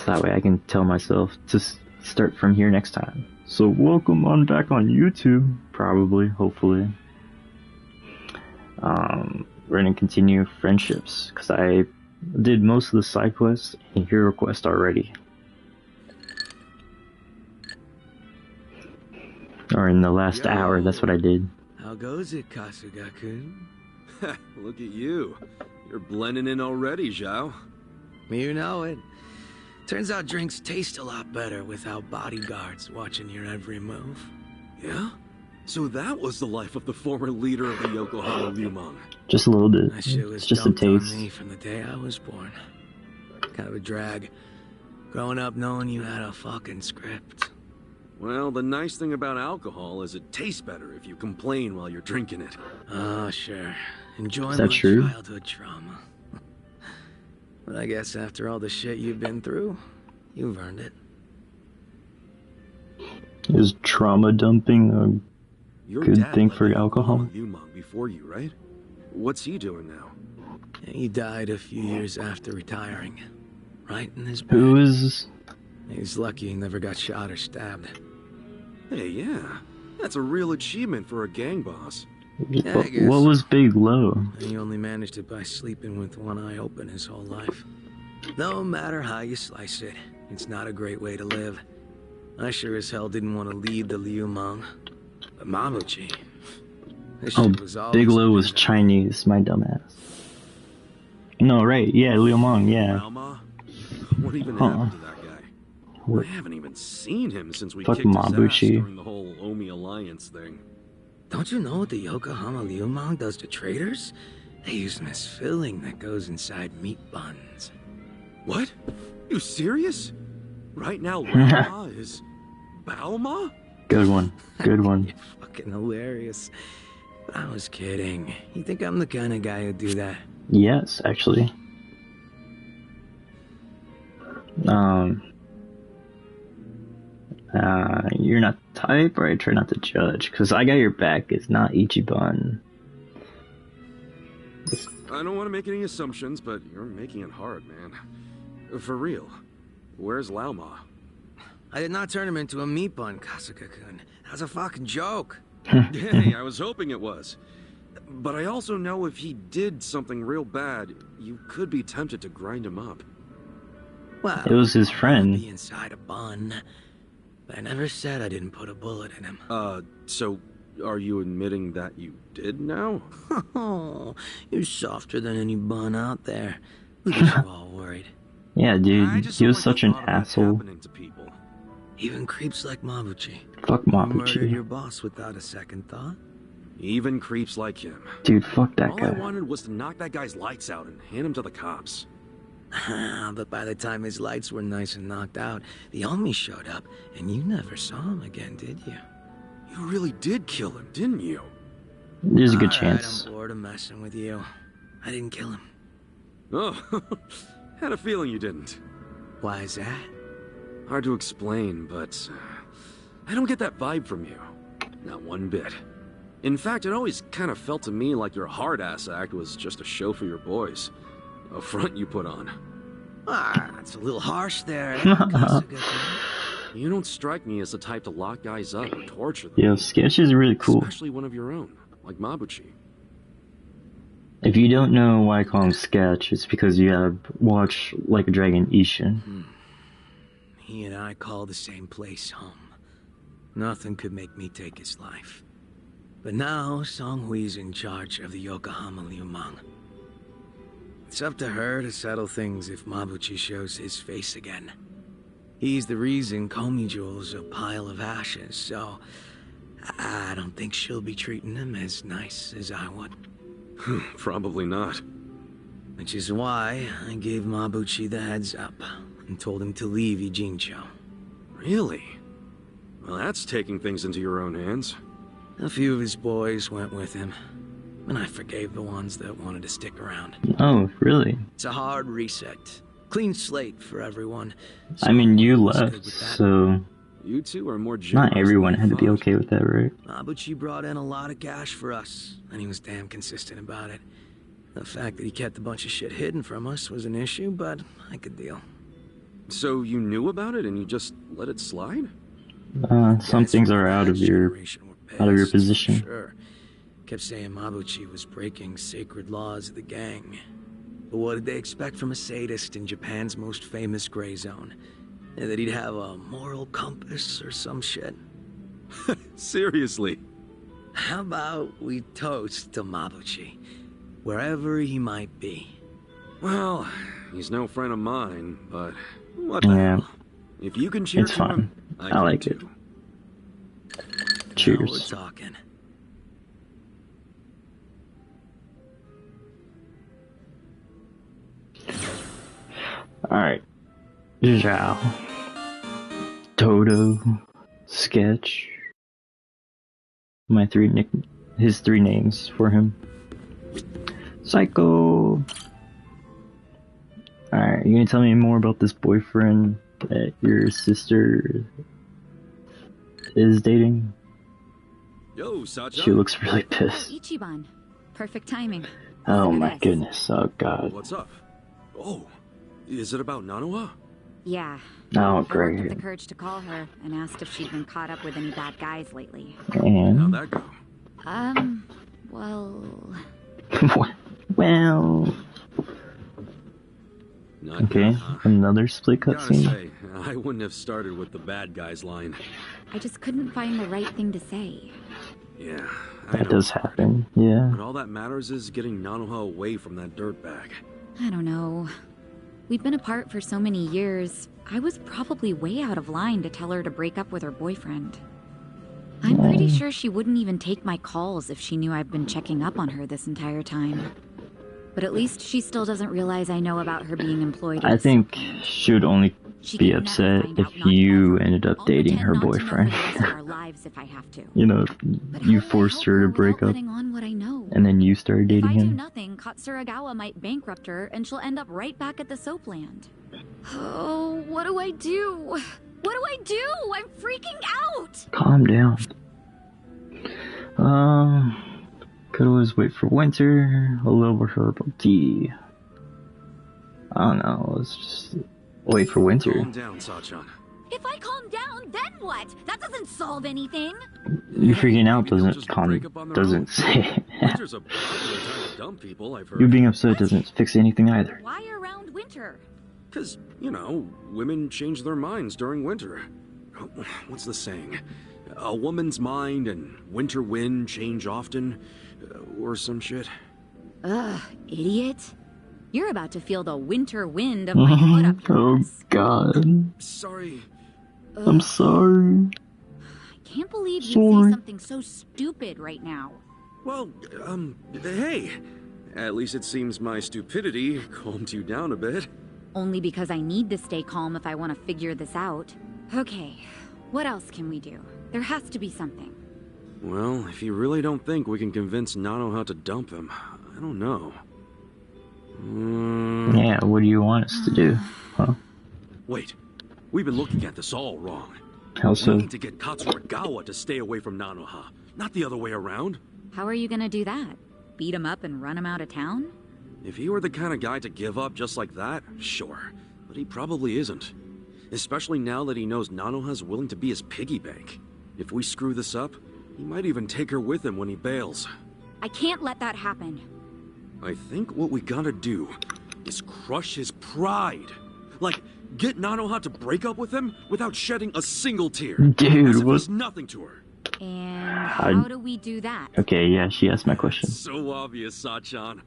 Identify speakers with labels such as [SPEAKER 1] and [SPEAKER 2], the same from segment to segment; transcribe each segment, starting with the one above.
[SPEAKER 1] So that way I can tell myself to start from here next time. So welcome on back on YouTube, probably, hopefully. We're gonna continue friendships, because I did most of the side quests and hero quest already. Or in the last hour, that's what I did.
[SPEAKER 2] How goes it, Kasuga-kun?
[SPEAKER 3] Look at you. You're blending in already, Zhao.
[SPEAKER 2] You know it. Turns out drinks taste a lot better without bodyguards watching your every move.
[SPEAKER 3] Yeah? So that was the life of the former leader of the Yokohama Liumang.
[SPEAKER 1] Just a little bit.
[SPEAKER 2] That shit was
[SPEAKER 1] It's just a
[SPEAKER 2] dumped on
[SPEAKER 1] taste.
[SPEAKER 2] me from the day I was born. Kind of a drag. Growing up knowing you had a fucking script.
[SPEAKER 3] Well, the nice thing about alcohol is it tastes better if you complain while you're drinking it.
[SPEAKER 2] Oh, sure. Enjoy
[SPEAKER 1] that
[SPEAKER 2] my
[SPEAKER 1] true?
[SPEAKER 2] childhood trauma. But I guess after all the shit you've been through, you've earned it.
[SPEAKER 1] Is trauma dumping
[SPEAKER 3] Your
[SPEAKER 1] a good
[SPEAKER 3] dad
[SPEAKER 1] thing
[SPEAKER 3] led
[SPEAKER 1] for
[SPEAKER 3] the
[SPEAKER 1] alcohol?
[SPEAKER 3] Yokohama Liumang before you, right? What's he doing now?
[SPEAKER 2] He died a few years after retiring. Right in his bed.
[SPEAKER 1] Who is...
[SPEAKER 2] He's lucky he never got shot or stabbed.
[SPEAKER 3] Hey, yeah. That's a real achievement for a gang boss.
[SPEAKER 2] Yeah, I guess.
[SPEAKER 1] What was Big Low?
[SPEAKER 2] He only managed it by sleeping with one eye open his whole life. No matter how you slice it, it's not a great way to live. I sure as hell didn't want to leave the Liumang. But Mabuchi... this
[SPEAKER 1] Oh,
[SPEAKER 2] shit was always
[SPEAKER 1] Big Low was
[SPEAKER 2] around.
[SPEAKER 1] Chinese, my dumbass. No, right, yeah, Liumang, yeah.
[SPEAKER 3] Alma? What even
[SPEAKER 1] Huh.
[SPEAKER 3] happened to that guy?
[SPEAKER 1] What?
[SPEAKER 3] I haven't even seen him since we
[SPEAKER 1] Fuck
[SPEAKER 3] kicked his ass
[SPEAKER 1] Mabuchi.
[SPEAKER 3] during the whole Omi Alliance thing.
[SPEAKER 2] Don't you know what the Yokohama Liumang does to traders? They use this filling that goes inside meat buns.
[SPEAKER 3] What? You serious? Right now, Lama is... Bauma?
[SPEAKER 1] Good one, good one.
[SPEAKER 2] You're fucking hilarious. I was kidding. You think I'm the kind of guy who'd do that?
[SPEAKER 1] Yes, actually. You're not the type, or I try not to judge, because I got your back. It's not Ichiban.
[SPEAKER 3] I don't want to make any assumptions, but you're making it hard, man. For real. Where's Lauma?
[SPEAKER 2] I did not turn him into a meat bun, Kasuga-kun. That was a fucking joke.
[SPEAKER 3] Hey, I was hoping it was. But I also know if he did something real bad, you could be tempted to grind him up.
[SPEAKER 2] Well,
[SPEAKER 1] It was his
[SPEAKER 2] I'd
[SPEAKER 1] friend.
[SPEAKER 2] be inside a bun. But I never said I didn't put a bullet in him.
[SPEAKER 3] So are you admitting that you did now?
[SPEAKER 2] Oh, you're softer than any bun out there. Look at you all worried.
[SPEAKER 1] Yeah,
[SPEAKER 3] I
[SPEAKER 1] dude,
[SPEAKER 3] just
[SPEAKER 1] he
[SPEAKER 3] don't
[SPEAKER 1] was
[SPEAKER 3] like
[SPEAKER 1] such
[SPEAKER 3] the
[SPEAKER 1] an
[SPEAKER 3] thought of that
[SPEAKER 1] asshole.
[SPEAKER 3] happening to people.
[SPEAKER 2] Even creeps like Mabuchi.
[SPEAKER 1] Fuck
[SPEAKER 2] Murder
[SPEAKER 1] Mabuchi.
[SPEAKER 2] your boss without a second thought.
[SPEAKER 3] Even creeps like him.
[SPEAKER 1] Dude, fuck that
[SPEAKER 3] All I
[SPEAKER 1] guy.
[SPEAKER 3] wanted was to knock that guy's lights out and hand him to the cops.
[SPEAKER 2] But by the time his lights were nice and knocked out, the Omi showed up, and you never saw him again, did you?
[SPEAKER 3] You really did kill him, didn't you?
[SPEAKER 1] There's a good
[SPEAKER 2] All right,
[SPEAKER 1] chance.
[SPEAKER 2] I'm bored of messing with you. I didn't kill him.
[SPEAKER 3] Oh, had a feeling you didn't.
[SPEAKER 2] Why is that?
[SPEAKER 3] Hard to explain, but I don't get that vibe from you. Not one bit. In fact, it always kind of felt to me like your hard-ass act was just a show for your boys. A front you put on.
[SPEAKER 2] Ah, that's a little harsh there. Kasuga-kun.
[SPEAKER 3] You don't strike me as the type to lock guys up or torture them.
[SPEAKER 1] Yo, Sketch is really cool.
[SPEAKER 3] Especially one of your own, like Mabuchi.
[SPEAKER 1] If you don't know why I call him Sketch, it's because you have watched Like a Dragon Ishin.
[SPEAKER 2] He and I call the same place home. Nothing could make me take his life. But now, Song Hui's in charge of the Yokohama Liumang. It's up to her to settle things if Mabuchi shows his face again. He's the reason Komi Jewel's a pile of ashes, so I don't think she'll be treating him as nice as I would.
[SPEAKER 3] Probably not.
[SPEAKER 2] Which is why I gave Mabuchi the heads up and told him to leave Ijincho.
[SPEAKER 3] Really? Well, that's taking things into your own hands.
[SPEAKER 2] A few of his boys went with him, and I forgave the ones that wanted to stick around.
[SPEAKER 1] Oh, really?
[SPEAKER 2] It's a hard reset. Clean slate for everyone.
[SPEAKER 1] I mean, you
[SPEAKER 2] So, good
[SPEAKER 1] left,
[SPEAKER 2] with that.
[SPEAKER 1] so
[SPEAKER 3] You two are more generous
[SPEAKER 1] not everyone
[SPEAKER 3] than
[SPEAKER 1] had to be
[SPEAKER 3] thought.
[SPEAKER 1] okay with that, right?
[SPEAKER 2] Mabuchi brought in a lot of cash for us, and he was damn consistent about it. The fact that he kept a bunch of shit hidden from us was an issue, but I could deal.
[SPEAKER 3] So you knew about it and you just let it slide?
[SPEAKER 1] Some things are out of your position.
[SPEAKER 2] Sure. Kept saying Mabuchi was breaking sacred laws of the gang. But what did they expect from a sadist in Japan's most famous gray zone? That he'd have a moral compass or some shit?
[SPEAKER 3] Seriously?
[SPEAKER 2] How about we toast to Mabuchi, wherever he might be?
[SPEAKER 3] Well, he's no friend of mine, but what the
[SPEAKER 1] Yeah.
[SPEAKER 3] hell? If you can cheer
[SPEAKER 1] It's
[SPEAKER 3] to
[SPEAKER 1] fine.
[SPEAKER 3] him, I can
[SPEAKER 1] like
[SPEAKER 3] too.
[SPEAKER 1] it.
[SPEAKER 2] Now we're
[SPEAKER 1] Cheers.
[SPEAKER 2] talking.
[SPEAKER 1] Alright. Zhao. Toto. Sketch. His three names for him. Psycho. Alright, you gonna tell me more about this boyfriend that your sister is dating?
[SPEAKER 3] Yo, Sacha.
[SPEAKER 1] She looks really pissed.
[SPEAKER 4] Ichiban. Perfect timing.
[SPEAKER 1] Oh
[SPEAKER 4] Look at
[SPEAKER 1] my
[SPEAKER 4] this.
[SPEAKER 1] goodness, oh god.
[SPEAKER 3] What's up? Oh, is it about Nanoha?
[SPEAKER 4] Yeah.
[SPEAKER 1] Oh
[SPEAKER 4] I worked up
[SPEAKER 1] great.
[SPEAKER 4] the courage to call her and asked if she'd been caught up with any bad guys lately.
[SPEAKER 3] How'd
[SPEAKER 1] And
[SPEAKER 3] that go?
[SPEAKER 4] Well...
[SPEAKER 1] well,
[SPEAKER 3] Not
[SPEAKER 1] okay,
[SPEAKER 3] good, huh?
[SPEAKER 1] another split
[SPEAKER 3] Gotta
[SPEAKER 1] cutscene.
[SPEAKER 3] say, I wouldn't have started with the bad guys line.
[SPEAKER 4] I just couldn't find the right thing to say.
[SPEAKER 3] Yeah, I
[SPEAKER 1] That
[SPEAKER 3] know.
[SPEAKER 1] does happen, yeah.
[SPEAKER 3] But all that matters is getting Nanoha away from that dirtbag.
[SPEAKER 4] I don't know. We've been apart for so many years. I was probably way out of line to tell her to break up with her boyfriend. I'm pretty sure she wouldn't even take my calls if she knew I've been checking up on her this entire time. But at least she still doesn't realize I know about her being employed.
[SPEAKER 1] I think she would only
[SPEAKER 4] She
[SPEAKER 1] be
[SPEAKER 4] can never
[SPEAKER 1] upset
[SPEAKER 4] find
[SPEAKER 1] if
[SPEAKER 4] out, not
[SPEAKER 1] you
[SPEAKER 4] ever.
[SPEAKER 1] ended up
[SPEAKER 4] I'll
[SPEAKER 1] dating
[SPEAKER 4] pretend
[SPEAKER 1] her
[SPEAKER 4] not to know
[SPEAKER 1] boyfriend.
[SPEAKER 4] for the rest of our lives if I have to.
[SPEAKER 1] You know,
[SPEAKER 4] But
[SPEAKER 1] you
[SPEAKER 4] how do I
[SPEAKER 1] forced
[SPEAKER 4] help
[SPEAKER 1] her to
[SPEAKER 4] without
[SPEAKER 1] break up,
[SPEAKER 4] letting on what I know?
[SPEAKER 1] and then you started
[SPEAKER 4] If
[SPEAKER 1] dating
[SPEAKER 4] I do
[SPEAKER 1] him.
[SPEAKER 4] nothing, Katsuragawa might bankrupt her, and she'll end up right back at the soapland. Oh, what do I do? What do I do? I'm freaking out!
[SPEAKER 1] Calm down. Could always wait for winter. A little herbal tea. I don't know. Let's just wait for winter.
[SPEAKER 3] Calm down, Sachan.
[SPEAKER 4] If I calm down, then what? That doesn't solve anything.
[SPEAKER 1] You freaking out
[SPEAKER 3] Maybe they'll
[SPEAKER 1] doesn't
[SPEAKER 3] just break up on their
[SPEAKER 1] doesn't
[SPEAKER 3] own.
[SPEAKER 1] say.
[SPEAKER 3] Winter's a popular time to dump people, I've heard.
[SPEAKER 1] You being upset doesn't fix anything either.
[SPEAKER 4] Why around winter?
[SPEAKER 3] Because, you know, women change their minds during winter. What's the saying? A woman's mind and winter wind change often, or some shit.
[SPEAKER 4] Ugh, idiot. You're about to feel the winter wind of my foot up your
[SPEAKER 1] Oh
[SPEAKER 4] ass.
[SPEAKER 1] god.
[SPEAKER 3] Sorry.
[SPEAKER 1] I'm sorry.
[SPEAKER 4] I can't believe you'd
[SPEAKER 1] Sorry.
[SPEAKER 4] say something so stupid right now.
[SPEAKER 3] Well, hey. At least it seems my stupidity calmed you down a bit.
[SPEAKER 4] Only because I need to stay calm if I want to figure this out. Okay, what else can we do? There has to be something.
[SPEAKER 3] Well, if you really don't think we can convince Nanoha to dump him, I don't know.
[SPEAKER 1] Yeah, what do you want us to do? Huh?
[SPEAKER 3] Wait, we've been looking at this all wrong.
[SPEAKER 1] How
[SPEAKER 3] We
[SPEAKER 1] so?
[SPEAKER 3] need to get Katsuragawa to stay away from Nanoha, not the other way around.
[SPEAKER 4] How are you gonna do that? Beat him up and run him out of town?
[SPEAKER 3] If he were the kind of guy to give up just like that, sure. But he probably isn't. Especially now that he knows Nanoha's willing to be his piggy bank. If we screw this up, he might even take her with him when he bails.
[SPEAKER 4] I can't let that happen.
[SPEAKER 3] I think what we gotta do is crush his pride. Like, get Nanoha to break up with him without shedding a single tear.
[SPEAKER 1] Dude,
[SPEAKER 3] as if
[SPEAKER 1] what?
[SPEAKER 3] he's nothing to her.
[SPEAKER 4] And how do we do that?
[SPEAKER 1] Okay, yeah, she asked my question.
[SPEAKER 3] So obvious, Sachan.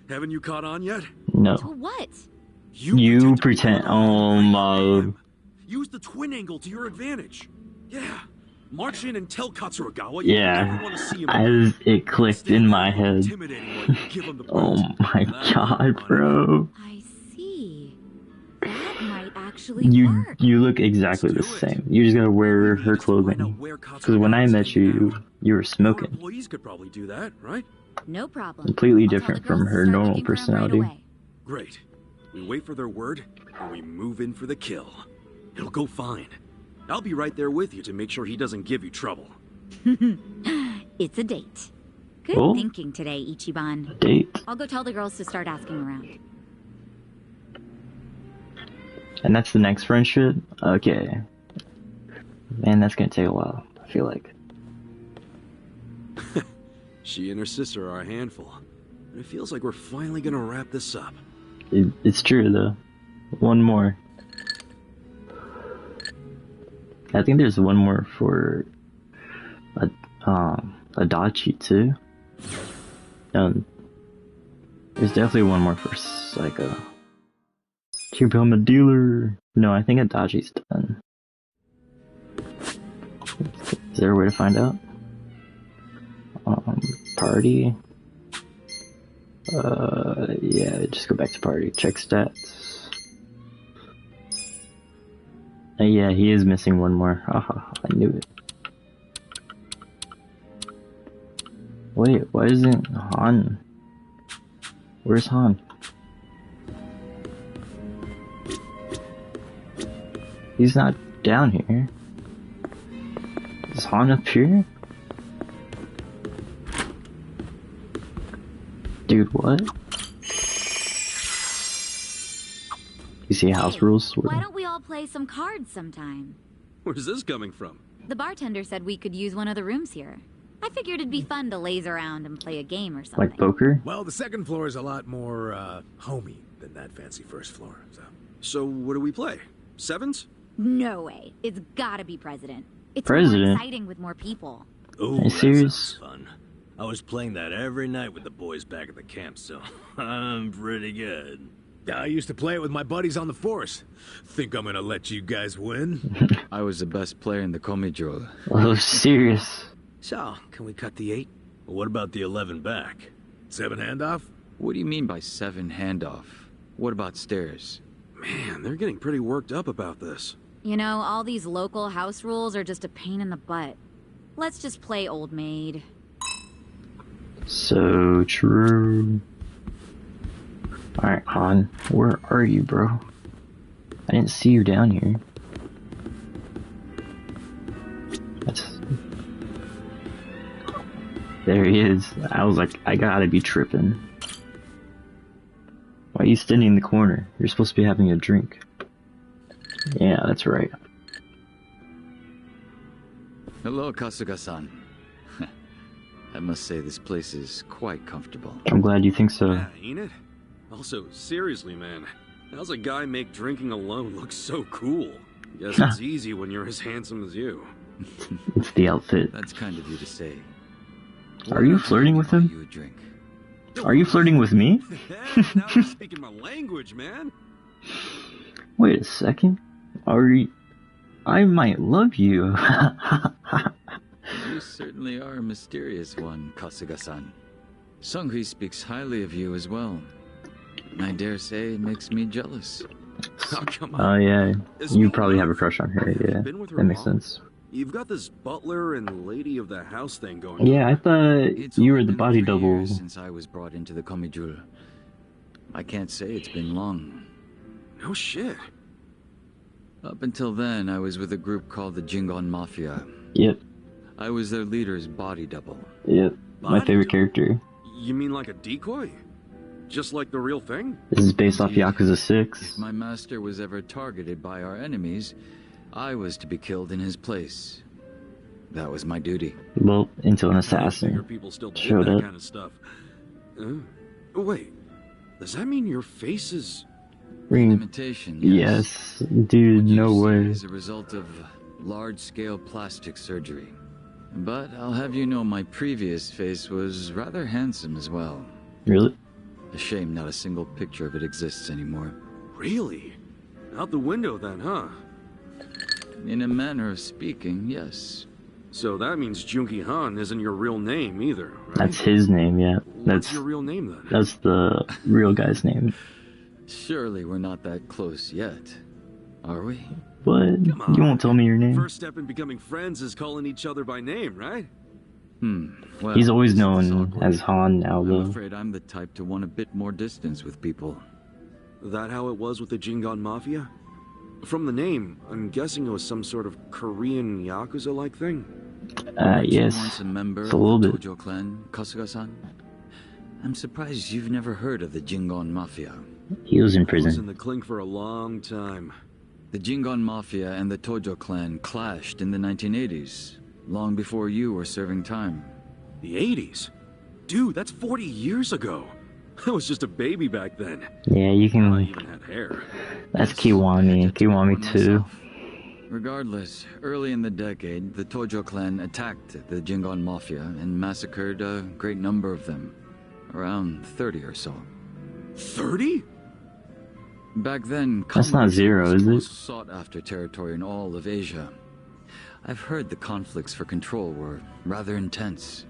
[SPEAKER 3] Haven't you caught on yet?
[SPEAKER 1] No.
[SPEAKER 4] To what?
[SPEAKER 1] You
[SPEAKER 3] to be
[SPEAKER 1] pretend.
[SPEAKER 3] Nanoha
[SPEAKER 1] Oh
[SPEAKER 3] and
[SPEAKER 1] my.
[SPEAKER 3] him. Use the twin angle to your advantage. Yeah. March in and tell Katsuragawa you never
[SPEAKER 1] Yeah.
[SPEAKER 3] want to see him
[SPEAKER 1] As it clicked
[SPEAKER 3] Stand
[SPEAKER 1] in
[SPEAKER 3] there
[SPEAKER 1] my head.
[SPEAKER 3] intimidating while you give him the
[SPEAKER 1] Oh
[SPEAKER 3] boot.
[SPEAKER 1] my
[SPEAKER 3] That'll
[SPEAKER 1] god,
[SPEAKER 3] be fun.
[SPEAKER 1] bro.
[SPEAKER 4] I see. That might actually
[SPEAKER 1] You
[SPEAKER 4] work.
[SPEAKER 1] look exactly the
[SPEAKER 3] Let's do it.
[SPEAKER 1] same. You just gotta wear
[SPEAKER 3] All we need
[SPEAKER 1] her
[SPEAKER 3] is to find out
[SPEAKER 1] clothing.
[SPEAKER 3] where
[SPEAKER 1] Because when I
[SPEAKER 3] Katsuragawa's
[SPEAKER 1] met you,
[SPEAKER 3] hanging out.
[SPEAKER 1] you were
[SPEAKER 3] Our
[SPEAKER 1] smoking.
[SPEAKER 3] employees could probably do that, right?
[SPEAKER 4] No problem.
[SPEAKER 1] Completely
[SPEAKER 4] I'll tell
[SPEAKER 1] different
[SPEAKER 4] the girls
[SPEAKER 1] from
[SPEAKER 4] to
[SPEAKER 1] her
[SPEAKER 4] start
[SPEAKER 1] normal
[SPEAKER 4] looking for him
[SPEAKER 1] personality.
[SPEAKER 4] Right away.
[SPEAKER 3] Great. We wait for their word, and we move in for the kill. It'll go fine. I'll be right there with you to make sure he doesn't give you trouble.
[SPEAKER 4] It's a date. Good
[SPEAKER 1] Oh.
[SPEAKER 4] thinking today, Ichiban.
[SPEAKER 1] Date.
[SPEAKER 4] I'll go tell the girls to start asking around.
[SPEAKER 1] And that's the next friendship? Okay. Man, that's gonna take a while, I feel like.
[SPEAKER 3] She and her sister are a handful. And it feels like we're finally gonna wrap this up.
[SPEAKER 1] It's true, though. One more. I think there's one more for Adachi too. There's definitely one more for Psycho. To become a dealer. No, I think Adachi's done. Is there a way to find out? Party. Yeah, just go back to party. Check stats. Yeah, he is missing one more. Haha, I knew it. Wait, why isn't Han? Where's Han? He's not down here. Is Han up here? Dude, what? You see house rules?
[SPEAKER 4] Why don't we all play some cards sometime?
[SPEAKER 3] Where's this coming from?
[SPEAKER 4] The bartender said we could use one of the rooms here. I figured it'd be fun to laze around and play a game or something.
[SPEAKER 1] Like poker?
[SPEAKER 5] Well, the second floor is a lot more, homey than that fancy first floor, so...
[SPEAKER 3] So what do we play? Sevens?
[SPEAKER 4] No way. It's gotta be President. It's
[SPEAKER 1] President?
[SPEAKER 4] more exciting with more people.
[SPEAKER 6] Ooh,
[SPEAKER 1] Are you
[SPEAKER 6] that
[SPEAKER 1] serious?
[SPEAKER 6] sounds fun. I was playing that every night with the boys back at the camp, so I'm pretty good.
[SPEAKER 5] I used to play it with my buddies on the force. Think I'm gonna let you guys win?
[SPEAKER 7] I was the best player in the Komijul.
[SPEAKER 1] Oh, serious.
[SPEAKER 2] So, can we cut the 8?
[SPEAKER 6] What about the 11 back?
[SPEAKER 5] 7 handoff?
[SPEAKER 7] What do you mean by 7 handoff? What about stairs?
[SPEAKER 3] Man, they're getting pretty worked up about this.
[SPEAKER 4] You know, all these local house rules are just a pain in the butt. Let's just play Old Maid.
[SPEAKER 1] So true. Alright, Han, where are you, bro? I didn't see you down here. There he is. I was like, I gotta be tripping. Why are you standing in the corner? You're supposed to be having a drink. Yeah, that's right.
[SPEAKER 7] Hello, Kasuga-san. I must say this place is quite comfortable.
[SPEAKER 1] I'm glad you think so.
[SPEAKER 3] Yeah, ain't it? Also, seriously, man. How's a guy make drinking alone look so cool? Guess it's easy when you're as handsome as you.
[SPEAKER 1] It's the outfit.
[SPEAKER 7] That's kind of you to say.
[SPEAKER 1] Are you flirting with him?
[SPEAKER 7] You a drink.
[SPEAKER 1] Are you flirting with me?
[SPEAKER 3] Yeah, now you're speaking my language, man.
[SPEAKER 1] Wait a second. I might love you.
[SPEAKER 7] You certainly are a mysterious one, Kasuga-san. Sunghui speaks highly of you as well. I dare say it makes me jealous.
[SPEAKER 3] Oh, come on.
[SPEAKER 1] Oh yeah,
[SPEAKER 3] Is
[SPEAKER 1] you
[SPEAKER 3] me
[SPEAKER 1] probably have a
[SPEAKER 3] enough?
[SPEAKER 1] crush on her,
[SPEAKER 3] Have you
[SPEAKER 1] yeah.
[SPEAKER 3] been with her
[SPEAKER 1] That makes
[SPEAKER 3] long?
[SPEAKER 1] sense.
[SPEAKER 3] You've got this butler and lady of the house thing going on.
[SPEAKER 1] Yeah, I thought
[SPEAKER 7] It's
[SPEAKER 1] you were
[SPEAKER 7] only
[SPEAKER 1] the
[SPEAKER 7] been
[SPEAKER 1] body
[SPEAKER 7] 3
[SPEAKER 1] double.
[SPEAKER 7] years since I was brought into the Komijul. I can't say it's been long.
[SPEAKER 3] No shit.
[SPEAKER 7] Up until then, I was with a group called the Jingon Mafia.
[SPEAKER 1] Yep,
[SPEAKER 7] I was their leader's body double.
[SPEAKER 1] yep. My
[SPEAKER 3] Body
[SPEAKER 1] favorite
[SPEAKER 3] double?
[SPEAKER 1] character.
[SPEAKER 3] You mean like a decoy? Just like the real thing?
[SPEAKER 1] This is based off Yakuza
[SPEAKER 7] If
[SPEAKER 1] 6.
[SPEAKER 7] my master was ever targeted by our enemies, I was to be killed in his place. That was my duty.
[SPEAKER 1] Well, until an
[SPEAKER 3] I figure
[SPEAKER 1] assassin.
[SPEAKER 3] people still did
[SPEAKER 1] Showed
[SPEAKER 3] that
[SPEAKER 1] up.
[SPEAKER 3] kind of stuff. Wait, does that mean your face is...
[SPEAKER 1] Ring.
[SPEAKER 7] Imitation,
[SPEAKER 1] Yes, dude,
[SPEAKER 7] What you
[SPEAKER 1] no
[SPEAKER 7] see
[SPEAKER 1] way.
[SPEAKER 7] is a result of large-scale plastic surgery. But I'll have you know my previous face was rather handsome as well.
[SPEAKER 1] Really?
[SPEAKER 7] A shame not a single picture of it exists anymore.
[SPEAKER 3] Really? Out the window then, huh?
[SPEAKER 7] In a manner of speaking, yes.
[SPEAKER 3] So that means Junki Han isn't your real name either, right?
[SPEAKER 1] That's his name, yeah.
[SPEAKER 3] What's your real name then?
[SPEAKER 1] That's the real guy's name.
[SPEAKER 7] Surely we're not that close yet, are we?
[SPEAKER 1] What?
[SPEAKER 3] Come on.
[SPEAKER 1] You won't tell me your name?
[SPEAKER 3] First step in becoming friends is calling each other by name, right?
[SPEAKER 7] Well,
[SPEAKER 1] He's always
[SPEAKER 7] this is
[SPEAKER 1] known
[SPEAKER 7] awkward.
[SPEAKER 1] as Han now,
[SPEAKER 7] I'm
[SPEAKER 1] though.
[SPEAKER 7] afraid I'm the type to want a bit more distance with people.
[SPEAKER 3] That how it was with the Jingon Mafia? From the name, I'm guessing it was some sort of Korean Yakuza-like thing.
[SPEAKER 7] Weren't you
[SPEAKER 1] Yes.
[SPEAKER 7] once a member
[SPEAKER 1] It's
[SPEAKER 7] of
[SPEAKER 1] a little
[SPEAKER 7] the
[SPEAKER 1] bit.
[SPEAKER 7] Tojo clan, Kasuga-san? I'm surprised you've never heard of the Jingon Mafia.
[SPEAKER 1] He was in
[SPEAKER 3] I was in
[SPEAKER 1] prison.
[SPEAKER 3] the clink for a long time.
[SPEAKER 7] The Jingon Mafia and the Tojo clan clashed in the 1980s, long before you were serving time.
[SPEAKER 3] The 80s? Dude, that's 40 years ago. I was just a baby back then.
[SPEAKER 1] Yeah, you
[SPEAKER 3] I
[SPEAKER 1] can.
[SPEAKER 3] even had hair.
[SPEAKER 1] That's
[SPEAKER 7] Yes, I
[SPEAKER 1] Kiwami.
[SPEAKER 7] had to be
[SPEAKER 1] Kiwami
[SPEAKER 7] one
[SPEAKER 1] too.
[SPEAKER 7] myself. Regardless, early in the decade, the Tojo clan attacked the Jingon Mafia and massacred a great number of them. Around 30 or so.
[SPEAKER 3] 30?
[SPEAKER 7] Back then,
[SPEAKER 1] That's not
[SPEAKER 7] Kamurocho
[SPEAKER 1] zero,
[SPEAKER 7] was
[SPEAKER 1] is
[SPEAKER 7] the
[SPEAKER 1] it?
[SPEAKER 7] most sought-after territory in all of Asia. I've heard the conflicts for control were rather intense.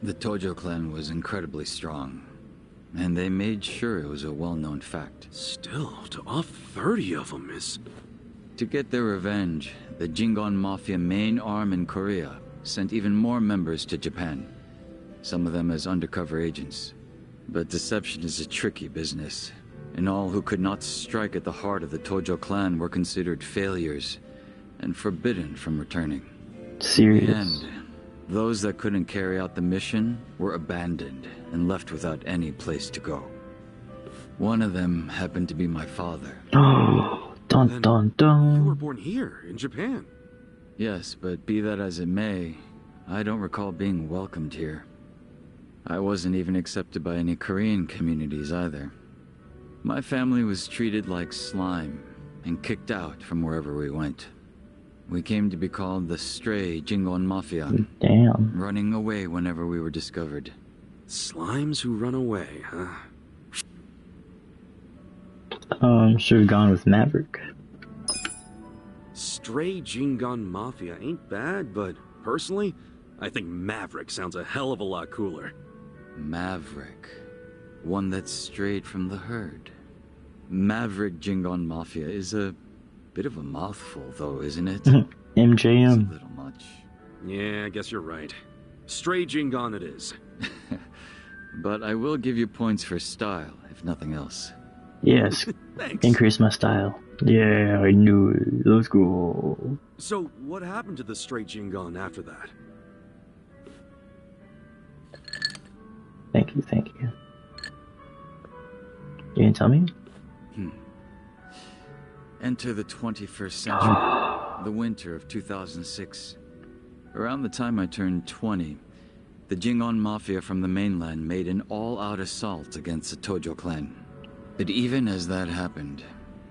[SPEAKER 7] The Tojo clan was incredibly strong, and they made sure it was a well-known fact.
[SPEAKER 3] Still, to off 30 of them is...
[SPEAKER 7] To get their revenge, the Jingon Mafia main arm in Korea sent even more members to Japan, some of them as undercover agents. But deception is a tricky business, and all who could not strike at the heart of the Tojo clan were considered failures and forbidden from returning. In the
[SPEAKER 1] Serious.
[SPEAKER 7] end, those that couldn't carry out the mission were abandoned and left without any place to go. One of them happened to be my father.
[SPEAKER 1] Oh, dun
[SPEAKER 3] Then
[SPEAKER 1] dun
[SPEAKER 3] You were
[SPEAKER 1] dun.
[SPEAKER 3] born here, in Japan.
[SPEAKER 7] Yes, but be that as it may, I don't recall being welcomed here. I wasn't even accepted by any Korean communities either. My family was treated like slime and kicked out from wherever we went. We came to be called the Stray Jingon Mafia,
[SPEAKER 1] Damn.
[SPEAKER 7] running away whenever we were discovered.
[SPEAKER 3] Slimes who run away, huh?
[SPEAKER 1] Should have gone with Maverick.
[SPEAKER 3] Stray Jingon Mafia ain't bad, but personally, I think Maverick sounds a hell of a lot cooler.
[SPEAKER 7] Maverick. One that strayed from the herd. Maverick Jingon Mafia is a bit of a mouthful, though, isn't it? It's a
[SPEAKER 1] MJM.
[SPEAKER 7] little much.
[SPEAKER 3] Yeah, I guess you're right. Stray Jingon it is.
[SPEAKER 7] But I will give you points for style, if nothing else.
[SPEAKER 1] Yes.
[SPEAKER 3] Thanks.
[SPEAKER 1] Increase my style. Yeah, I knew it. Let's go.
[SPEAKER 3] So, what happened to the Stray Jingon after that?
[SPEAKER 1] Thank you, thank you. You didn't tell me?
[SPEAKER 7] Enter the 21st century, the winter of 2006. Around the time I turned 20, the Jingon Mafia from the mainland made an all-out assault against the Tojo clan. But even as that happened,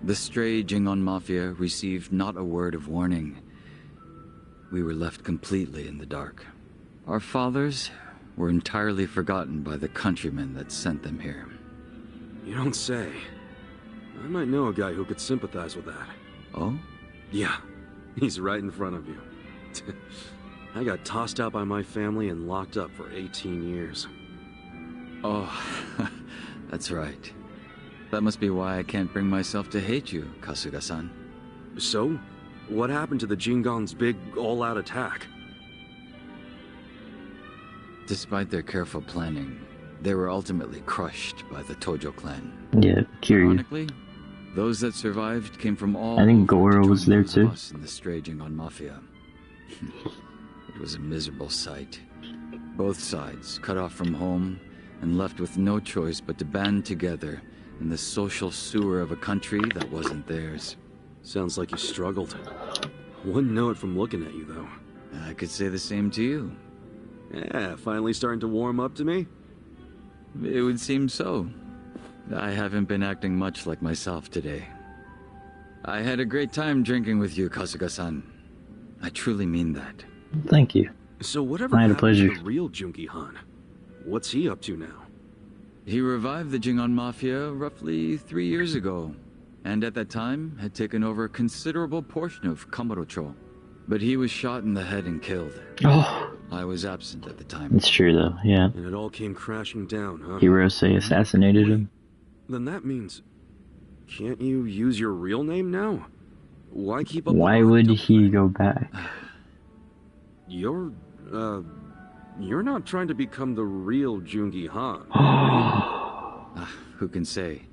[SPEAKER 7] the Stray Jingon Mafia received not a word of warning. We were left completely in the dark. Our fathers were entirely forgotten by the countrymen that sent them here.
[SPEAKER 3] You don't say. I might know a guy who could sympathize with that.
[SPEAKER 7] Oh?
[SPEAKER 3] Yeah, he's right in front of you. I got tossed out by my family and locked up for 18 years.
[SPEAKER 7] Oh, that's right. That must be why I can't bring myself to hate you, Kasuga-san.
[SPEAKER 3] So, what happened to the Jingon's big all-out attack?
[SPEAKER 7] Despite their careful planning, they were ultimately crushed by the Tojo clan.
[SPEAKER 1] Yeah, curious.
[SPEAKER 7] Ironically, those that survived came from all
[SPEAKER 1] I think
[SPEAKER 7] over to
[SPEAKER 1] Goro was
[SPEAKER 7] join
[SPEAKER 1] there
[SPEAKER 7] those
[SPEAKER 1] too.
[SPEAKER 7] of us in the Stray Jingon Mafia. It was a miserable sight. Both sides cut off from home and left with no choice but to band together in the social sewer of a country that wasn't theirs.
[SPEAKER 3] Sounds like you struggled. Wouldn't know it from looking at you, though.
[SPEAKER 7] I could say the same to you.
[SPEAKER 3] Yeah, finally starting to warm up to me?
[SPEAKER 7] It would seem so. I haven't been acting much like myself today. I had a great time drinking with you, Kasuga-san. I truly mean that.
[SPEAKER 1] Thank you.
[SPEAKER 3] So whatever
[SPEAKER 1] I had a
[SPEAKER 3] happened to
[SPEAKER 1] pleasure.
[SPEAKER 3] the real Junki Han? What's he up to now?
[SPEAKER 7] He revived the Jingon Mafia roughly 3 years ago, and at that time had taken over a considerable portion of Kamurocho. But he was shot in the head and killed.
[SPEAKER 1] Oh,
[SPEAKER 7] I was absent at the time.
[SPEAKER 1] it's true though. Yeah.
[SPEAKER 3] And it all came crashing down, huh?
[SPEAKER 1] Hirose assassinated him.
[SPEAKER 3] Then that means... Can't you use your real name now? Why keep up with
[SPEAKER 1] Why
[SPEAKER 3] the
[SPEAKER 1] would
[SPEAKER 3] double
[SPEAKER 1] he
[SPEAKER 3] thing?
[SPEAKER 1] go back?
[SPEAKER 3] You're not trying to become the real Jungi Han.
[SPEAKER 7] Who can say?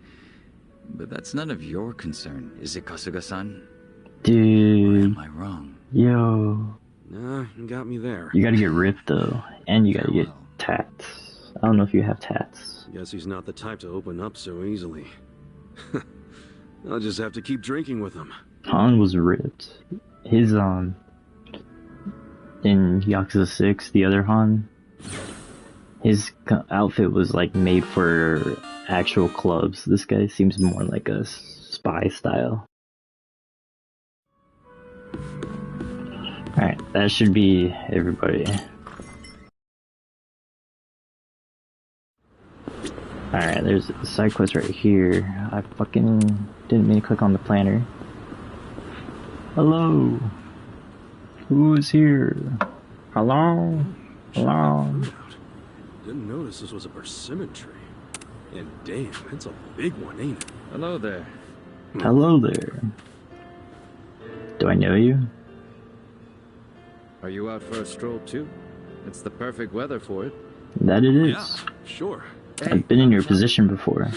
[SPEAKER 7] But that's none of your concern, is it, Kasuga-san? Or
[SPEAKER 1] Dude.
[SPEAKER 7] am I wrong?
[SPEAKER 1] Yo.
[SPEAKER 3] Nah, you got me there.
[SPEAKER 1] You gotta get ripped though. And you gotta get
[SPEAKER 7] Farewell.
[SPEAKER 1] tats. I don't know if you have tats.
[SPEAKER 3] Guess he's not the type to open up so easily. I'll just have to keep drinking with him.
[SPEAKER 1] Han was ripped. His in Yakuza 6, the other Han, his outfit was like made for actual clubs. This guy seems more like a spy style. Alright, that should be everybody. Alright, there's a side quest right here. I fucking didn't mean to click on the planner. Hello? Who is here? Hello? Hello?
[SPEAKER 3] Didn't notice this was a persimmon tree. And damn, it's a big one, ain't it?
[SPEAKER 7] Hello there.
[SPEAKER 1] Hello there. Do I know you?
[SPEAKER 7] Are you out for a stroll too? It's the perfect weather for it.
[SPEAKER 1] That it is.
[SPEAKER 3] Yeah, sure.
[SPEAKER 1] I've been in your position before.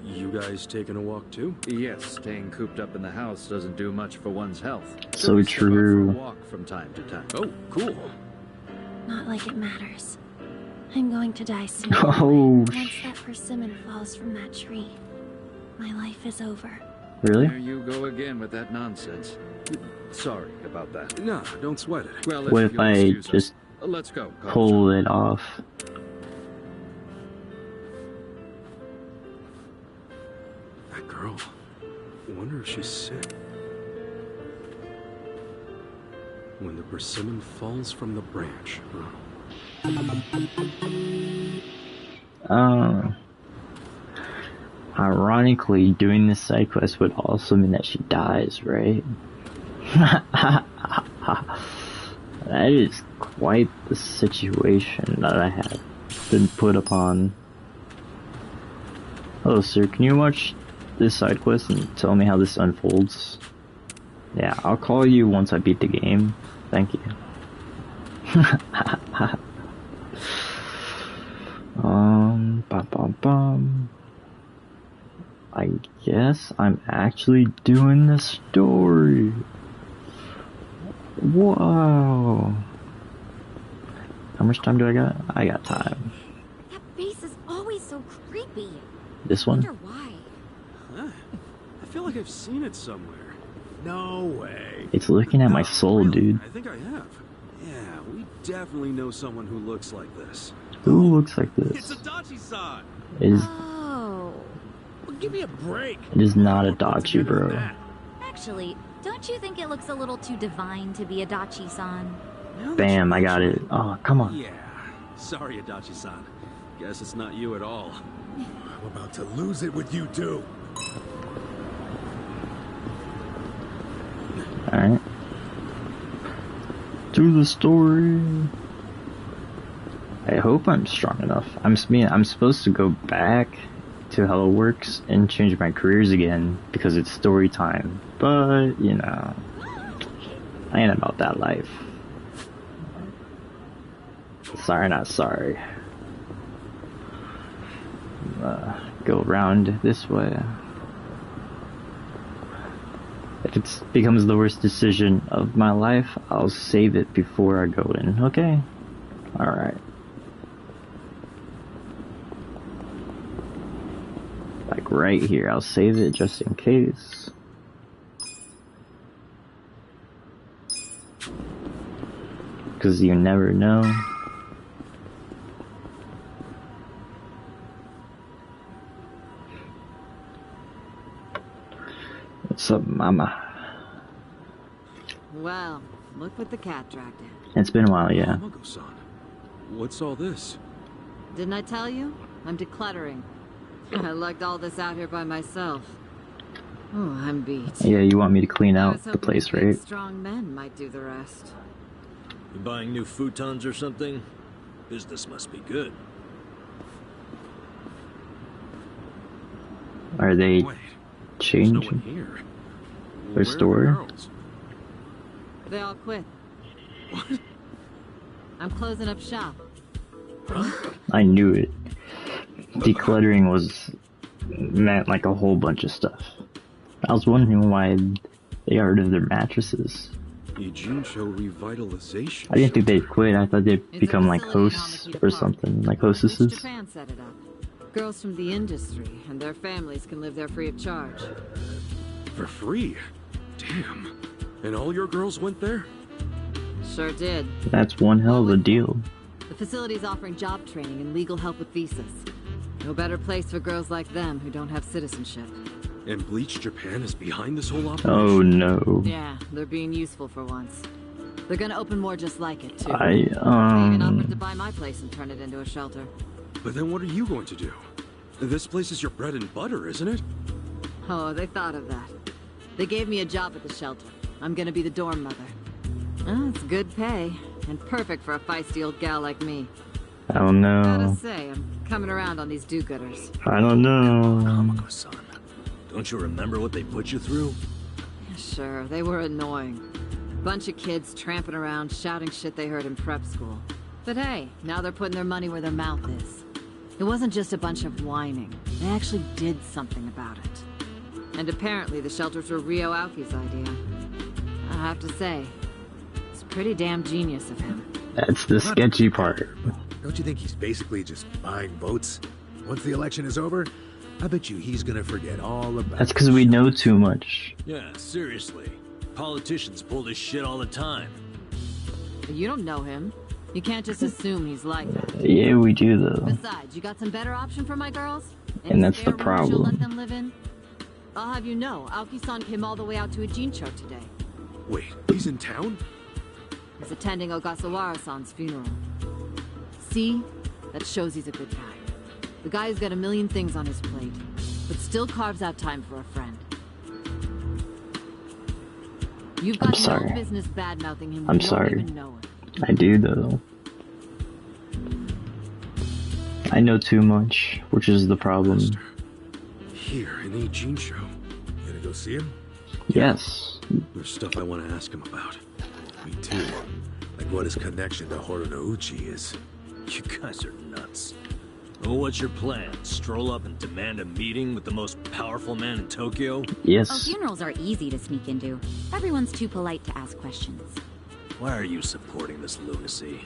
[SPEAKER 3] You guys taking a walk too?
[SPEAKER 7] Yes, staying cooped up in the house doesn't do much for one's health.
[SPEAKER 1] So
[SPEAKER 7] we step out for a
[SPEAKER 1] true.
[SPEAKER 7] walk from time to time.
[SPEAKER 3] Oh, cool.
[SPEAKER 8] Not like it matters. I'm going to die soon.
[SPEAKER 1] Oh,
[SPEAKER 8] Once that persimmon falls from that tree, my life is over.
[SPEAKER 1] really?
[SPEAKER 7] There you go again with that nonsense. Sorry about that.
[SPEAKER 3] Nah, don't sweat it.
[SPEAKER 7] Well,
[SPEAKER 1] What if
[SPEAKER 7] you'll
[SPEAKER 1] I
[SPEAKER 7] excuse us,
[SPEAKER 1] just
[SPEAKER 7] let's go.
[SPEAKER 1] pull it off?
[SPEAKER 3] That girl. Wonder if she's sick. When the persimmon falls from the branch.
[SPEAKER 1] Ironically, doing this side quest would also mean that she dies, right? That is quite the situation that I have been put upon. Hello, sir. Can you watch this side quest and tell me how this unfolds? Yeah, I'll call you once I beat the game. Thank you. Bum bum bum. I guess I'm actually doing the story. Whoa. How much time do I got? I got time.
[SPEAKER 4] That face is always so creepy.
[SPEAKER 1] This
[SPEAKER 4] I
[SPEAKER 1] one?
[SPEAKER 4] wonder why.
[SPEAKER 3] Huh? I feel like I've seen it somewhere.
[SPEAKER 5] No way.
[SPEAKER 1] It's looking at my
[SPEAKER 3] No,
[SPEAKER 1] soul,
[SPEAKER 3] really,
[SPEAKER 1] dude.
[SPEAKER 3] I think I have. Yeah, we definitely know someone who looks like this.
[SPEAKER 1] Who looks like
[SPEAKER 5] It's
[SPEAKER 1] this?
[SPEAKER 5] Adachi-san.
[SPEAKER 1] It is,
[SPEAKER 4] Oh.
[SPEAKER 5] Well, give me a break.
[SPEAKER 1] it is not a
[SPEAKER 5] We'll put
[SPEAKER 1] Dachi,
[SPEAKER 5] together
[SPEAKER 1] bro.
[SPEAKER 5] that.
[SPEAKER 4] Actually, don't you think it looks a little too divine to be Adachi-san?
[SPEAKER 3] Now that
[SPEAKER 1] Bam,
[SPEAKER 3] you
[SPEAKER 1] I got
[SPEAKER 3] mention
[SPEAKER 1] it. Oh, come on.
[SPEAKER 3] Yeah. Sorry, Adachi-san. Guess it's not you at all.
[SPEAKER 5] I'm about to lose it with you too.
[SPEAKER 1] Alright. To the story. I hope I'm strong enough. I'm supposed to go back to Hello Works and change my careers again because it's story time. But, you know, I ain't about that life. Sorry, not sorry. Go around this way. If it becomes the worst decision of my life, I'll save it before I go in, okay? Alright. Like right here, I'll save it just in case. Because you never know. What's up, mama?
[SPEAKER 9] Well, look what the cat dragged in.
[SPEAKER 1] It's been a while, yeah.
[SPEAKER 3] Amago-san, what's all this?
[SPEAKER 9] Didn't I tell you? I'm decluttering. I lugged all this out here by myself. Oh, I'm beat.
[SPEAKER 1] Yeah, you want me to clean
[SPEAKER 9] I
[SPEAKER 1] out
[SPEAKER 9] was
[SPEAKER 1] the
[SPEAKER 9] hoping
[SPEAKER 1] place,
[SPEAKER 9] big,
[SPEAKER 1] right?
[SPEAKER 9] strong men might do the rest.
[SPEAKER 6] You buying new futons or something? Business must be good.
[SPEAKER 1] Are they
[SPEAKER 3] Wait, there's no one
[SPEAKER 1] changing
[SPEAKER 3] here.
[SPEAKER 1] their
[SPEAKER 3] Where are the
[SPEAKER 1] story?
[SPEAKER 3] girls?
[SPEAKER 9] They all quit.
[SPEAKER 3] What?
[SPEAKER 9] I'm closing up shop.
[SPEAKER 1] I knew it. Decluttering meant like a whole bunch of stuff. I was wondering why they got rid of their mattresses.
[SPEAKER 3] Ijincho revitalization.
[SPEAKER 1] I didn't think they'd quit. I thought they'd
[SPEAKER 9] It's a
[SPEAKER 1] become like
[SPEAKER 9] facility in
[SPEAKER 1] hosts
[SPEAKER 9] Hamakita
[SPEAKER 1] or
[SPEAKER 9] Park.
[SPEAKER 1] something, like
[SPEAKER 9] East
[SPEAKER 1] hostesses.
[SPEAKER 9] Japan set it up. Girls from the industry and their families can live there free of charge.
[SPEAKER 3] For free? Damn. And all your girls went there?
[SPEAKER 9] Sure did.
[SPEAKER 1] That's one hell of a deal.
[SPEAKER 9] The facility's offering job training and legal help with visas. No better place for girls like them who don't have citizenship.
[SPEAKER 3] And Bleach Japan is behind this whole operation?
[SPEAKER 1] Oh no.
[SPEAKER 9] Yeah, they're being useful for once. They're gonna open more just like it, too.
[SPEAKER 1] I
[SPEAKER 9] They even offered to buy my place and turn it into a shelter.
[SPEAKER 3] But then what are you going to do? This place is your bread and butter, isn't it?
[SPEAKER 9] Oh, they thought of that. They gave me a job at the shelter. I'm gonna be the dorm mother. Oh, it's good pay, and perfect for a feisty old gal like me.
[SPEAKER 1] I don't
[SPEAKER 9] Gotta
[SPEAKER 1] know.
[SPEAKER 9] say, I'm coming around on these do-gooders.
[SPEAKER 1] I don't know.
[SPEAKER 6] Kamako-san, don't you remember what they put you through?
[SPEAKER 9] Sure, they were annoying. Bunch of kids tramping around, shouting shit they heard in prep school. But hey, now they're putting their money where their mouth is. It wasn't just a bunch of whining. They actually did something about it. And apparently the shelters were Ryo Aoki's idea. I have to say, it's pretty damn genius of him.
[SPEAKER 1] That's the sketchy part.
[SPEAKER 5] Don't you think he's basically just buying votes? Once the election is over, I bet you he's gonna forget all about
[SPEAKER 1] That's because we know too much.
[SPEAKER 6] Yeah, seriously. Politicians pull this shit all the time.
[SPEAKER 9] You don't know him. You can't just assume he's like that.
[SPEAKER 1] Yeah, we do though.
[SPEAKER 9] Besides, you got some better option for my girls?
[SPEAKER 1] And that's the
[SPEAKER 9] spare rooms you'll let
[SPEAKER 1] problem.
[SPEAKER 9] them live in? I'll have you know, Aoki-san came all the way out to a Jincho today.
[SPEAKER 3] Wait, he's in town?
[SPEAKER 9] He's attending Ogasawara-san's funeral. See? That shows he's a good guy. The guy's got a million things on his plate, but still carves out time for a friend. You've got
[SPEAKER 1] sorry.
[SPEAKER 9] no business bad-mouthing him when
[SPEAKER 1] I'm
[SPEAKER 9] you don't
[SPEAKER 1] sorry.
[SPEAKER 9] even know him.
[SPEAKER 1] I do though. I know too much, which is the problem.
[SPEAKER 3] Master. Here in Eugene show.
[SPEAKER 5] You gonna go see him?
[SPEAKER 1] Yes.
[SPEAKER 3] There's stuff I want to ask him about.
[SPEAKER 5] Me too. Like what his connection to Horonouchi is.
[SPEAKER 6] You guys are nuts. Well, what's your plan? Stroll up and demand a meeting with the most powerful man in Tokyo?
[SPEAKER 4] Oh,
[SPEAKER 1] Yes.
[SPEAKER 4] funerals are easy to sneak into. Everyone's too polite to ask questions.
[SPEAKER 6] Why are you supporting this lunacy?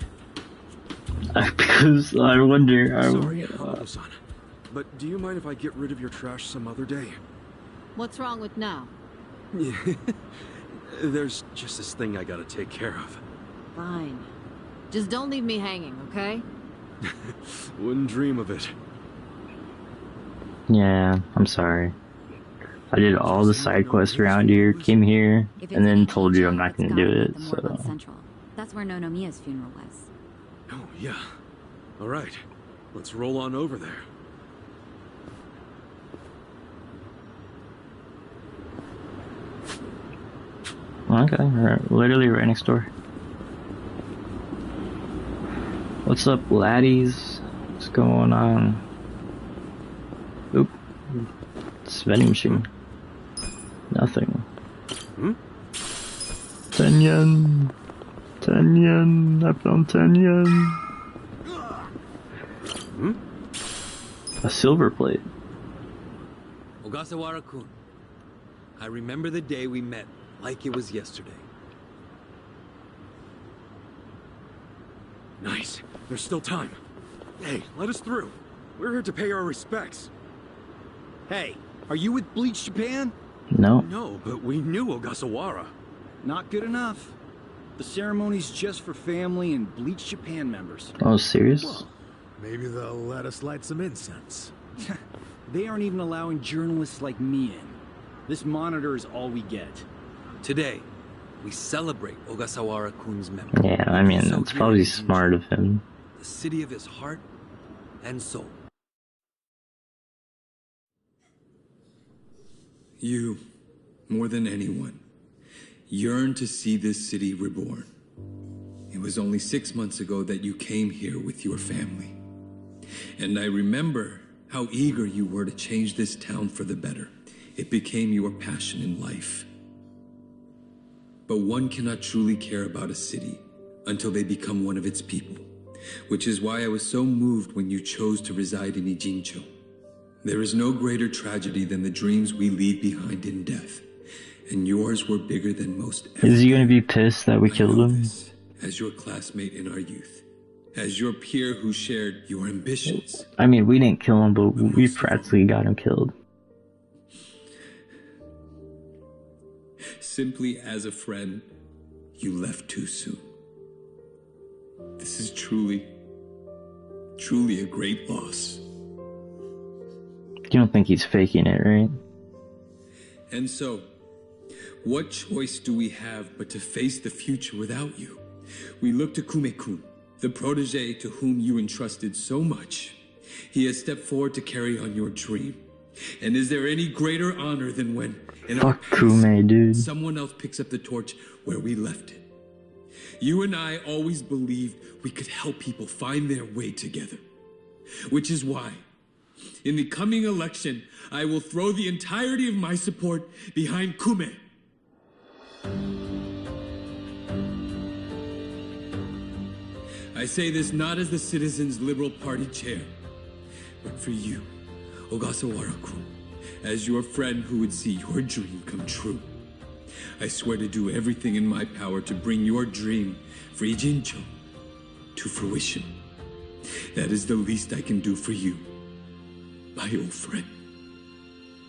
[SPEAKER 1] Because I wonder.
[SPEAKER 3] Sorry, Kamako-san. But do you mind if I get rid of your trash some other day?
[SPEAKER 9] What's wrong with now?
[SPEAKER 3] Yeah. There's just this thing I gotta take care of.
[SPEAKER 9] Fine. Just don't leave me hanging, okay?
[SPEAKER 3] Wouldn't dream of it.
[SPEAKER 1] Yeah, I'm sorry. I did all the side quests around here, came here,
[SPEAKER 4] If it's
[SPEAKER 1] and then
[SPEAKER 4] any
[SPEAKER 1] told you I'm
[SPEAKER 4] job,
[SPEAKER 1] not
[SPEAKER 4] it's
[SPEAKER 1] gonna do
[SPEAKER 4] gotta be
[SPEAKER 1] it,
[SPEAKER 4] the Morgul
[SPEAKER 1] so.
[SPEAKER 4] Central. That's where Nonomiya's funeral was.
[SPEAKER 3] Oh, yeah. Alright. Let's roll on over there.
[SPEAKER 1] Okay, right, literally right next door. What's up, laddies? What's going on? Oop. It's vending machine. Nothing.
[SPEAKER 3] Hmm?
[SPEAKER 1] 10 yen. 10 yen. I found 10 yen.
[SPEAKER 3] Hmm?
[SPEAKER 1] A silver plate.
[SPEAKER 2] Ogasawara-kun, I remember the day we met like it was yesterday.
[SPEAKER 3] Nice. There's still time. Hey, let us through. We're here to pay our respects.
[SPEAKER 10] Hey, are you with Bleach Japan?
[SPEAKER 1] No.
[SPEAKER 3] No, but we knew Ogasawara.
[SPEAKER 10] Not good enough. The ceremony's just for family and Bleach Japan members.
[SPEAKER 1] Oh, serious?
[SPEAKER 5] Well, maybe they'll let us light some incense.
[SPEAKER 10] They aren't even allowing journalists like me in. This monitor is all we get.
[SPEAKER 2] Today, we celebrate Ogasawara-kun's memory.
[SPEAKER 1] Yeah, I mean,
[SPEAKER 2] So
[SPEAKER 1] that's
[SPEAKER 2] here
[SPEAKER 1] probably
[SPEAKER 2] in
[SPEAKER 1] smart of him.
[SPEAKER 2] the city of his heart and soul.
[SPEAKER 11] You, more than anyone, yearn to see this city reborn. It was only 6 months ago that you came here with your family. And I remember how eager you were to change this town for the better. It became your passion in life. But one cannot truly care about a city until they become one of its people, which is why I was so moved when you chose to reside in Ijincho. There is no greater tragedy than the dreams we leave behind in death, and yours were bigger than most ever.
[SPEAKER 1] Is he gonna be pissed that we
[SPEAKER 11] I
[SPEAKER 1] killed
[SPEAKER 11] know
[SPEAKER 1] him?
[SPEAKER 11] this, as your classmate in our youth, as your peer who shared your ambitions.
[SPEAKER 1] I mean, we didn't kill him, but we practically got him killed.
[SPEAKER 11] simply as a friend, you left too soon. This is truly a great loss.
[SPEAKER 1] You don't think he's faking it, right?
[SPEAKER 11] And so, what choice do we have but to face the future without you? We look to Kume-kun, the protege to whom you entrusted so much. He has stepped forward to carry on your dream. And is there any greater honor than when, in our
[SPEAKER 1] Fuck
[SPEAKER 11] past,
[SPEAKER 1] Kume, dude.
[SPEAKER 11] someone else picks up the torch where we left it? You and I always believed we could help people find their way together. Which is why, in the coming election, I will throw the entirety of my support behind Kume. I say this not as the Citizens Liberal Party chair, but for you, Ogasawara-kun, as your friend who would see your dream come true. I swear to do everything in my power to bring your dream, Frijincho, to fruition. That is the least I can do for you, my old friend.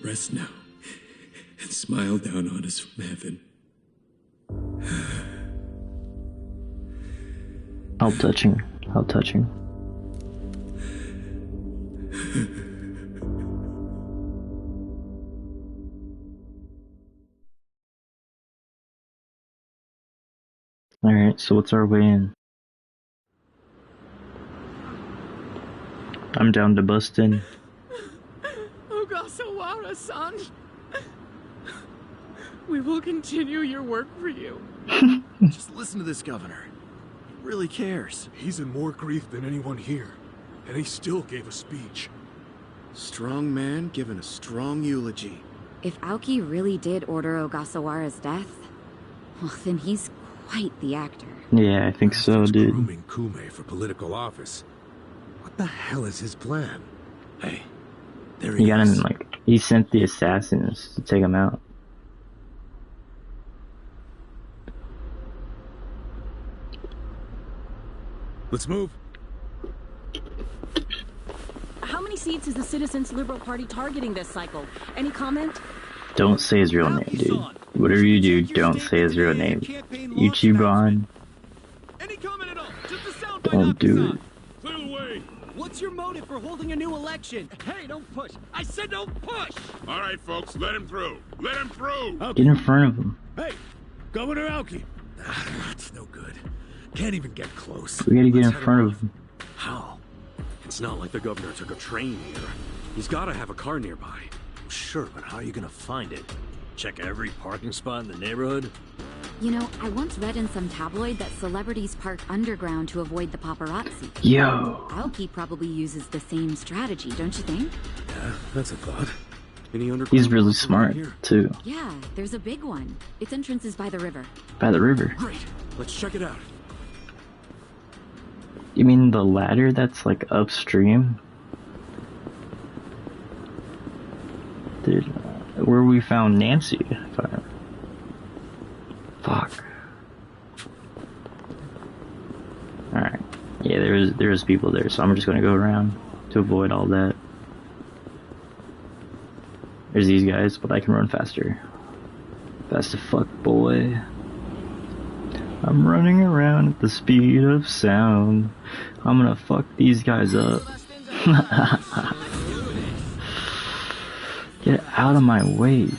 [SPEAKER 11] Rest now, and smile down on us from heaven.
[SPEAKER 1] How touching. How touching. Alright, so what's our way in? I'm down to bust in.
[SPEAKER 12] Ogasawara-san, we will continue your work for you.
[SPEAKER 5] Just listen to this governor. He really cares. He's in more grief than anyone here, and he still gave a speech. Strong man giving a strong eulogy.
[SPEAKER 4] If Aoki really did order Ogasawara's death, well, then he's quite the actor.
[SPEAKER 1] Yeah, I think so, dude.
[SPEAKER 5] Grooming Kume for political office. What the hell is his plan? Hey, there he
[SPEAKER 1] He got
[SPEAKER 5] is.
[SPEAKER 1] him, like, he sent the assassins to take him out.
[SPEAKER 5] Let's move.
[SPEAKER 13] How many seats is the Citizens Liberal Party targeting this cycle? Any comment?
[SPEAKER 1] Don't say his real name, dude. Whatever you do, don't say his real name. Ichiban. Don't do it.
[SPEAKER 10] What's your motive for holding a new election? Hey, don't push. I said don't push!
[SPEAKER 14] All right, folks, let him through. Let him through.
[SPEAKER 1] Get in front of him.
[SPEAKER 5] Hey, Governor Aoki. That's no good. Can't even get close.
[SPEAKER 1] We gotta get in front of him.
[SPEAKER 3] How? It's not like the governor took a train here. He's gotta have a car nearby.
[SPEAKER 6] Sure, but how are you gonna find it? Check every parking spot in the neighborhood?
[SPEAKER 4] You know, I once read in some tabloid that celebrities park underground to avoid the paparazzi.
[SPEAKER 1] Yo.
[SPEAKER 4] Aoki probably uses the same strategy, don't you think?
[SPEAKER 5] Yeah, that's a thought.
[SPEAKER 1] He's really smart, too.
[SPEAKER 4] Yeah, there's a big one. Its entrance is by the river.
[SPEAKER 1] By the river.
[SPEAKER 3] Great. Let's check it out.
[SPEAKER 1] You mean the ladder that's, like, upstream? Dude, where we found Nancy, if I remember. Fuck. Alright. Yeah, there's people there, so I'm just gonna go around to avoid all that. There's these guys, but I can run faster. Fast as fuck, boy. I'm running around at the speed of sound. I'm gonna fuck these guys up. Get out of my way,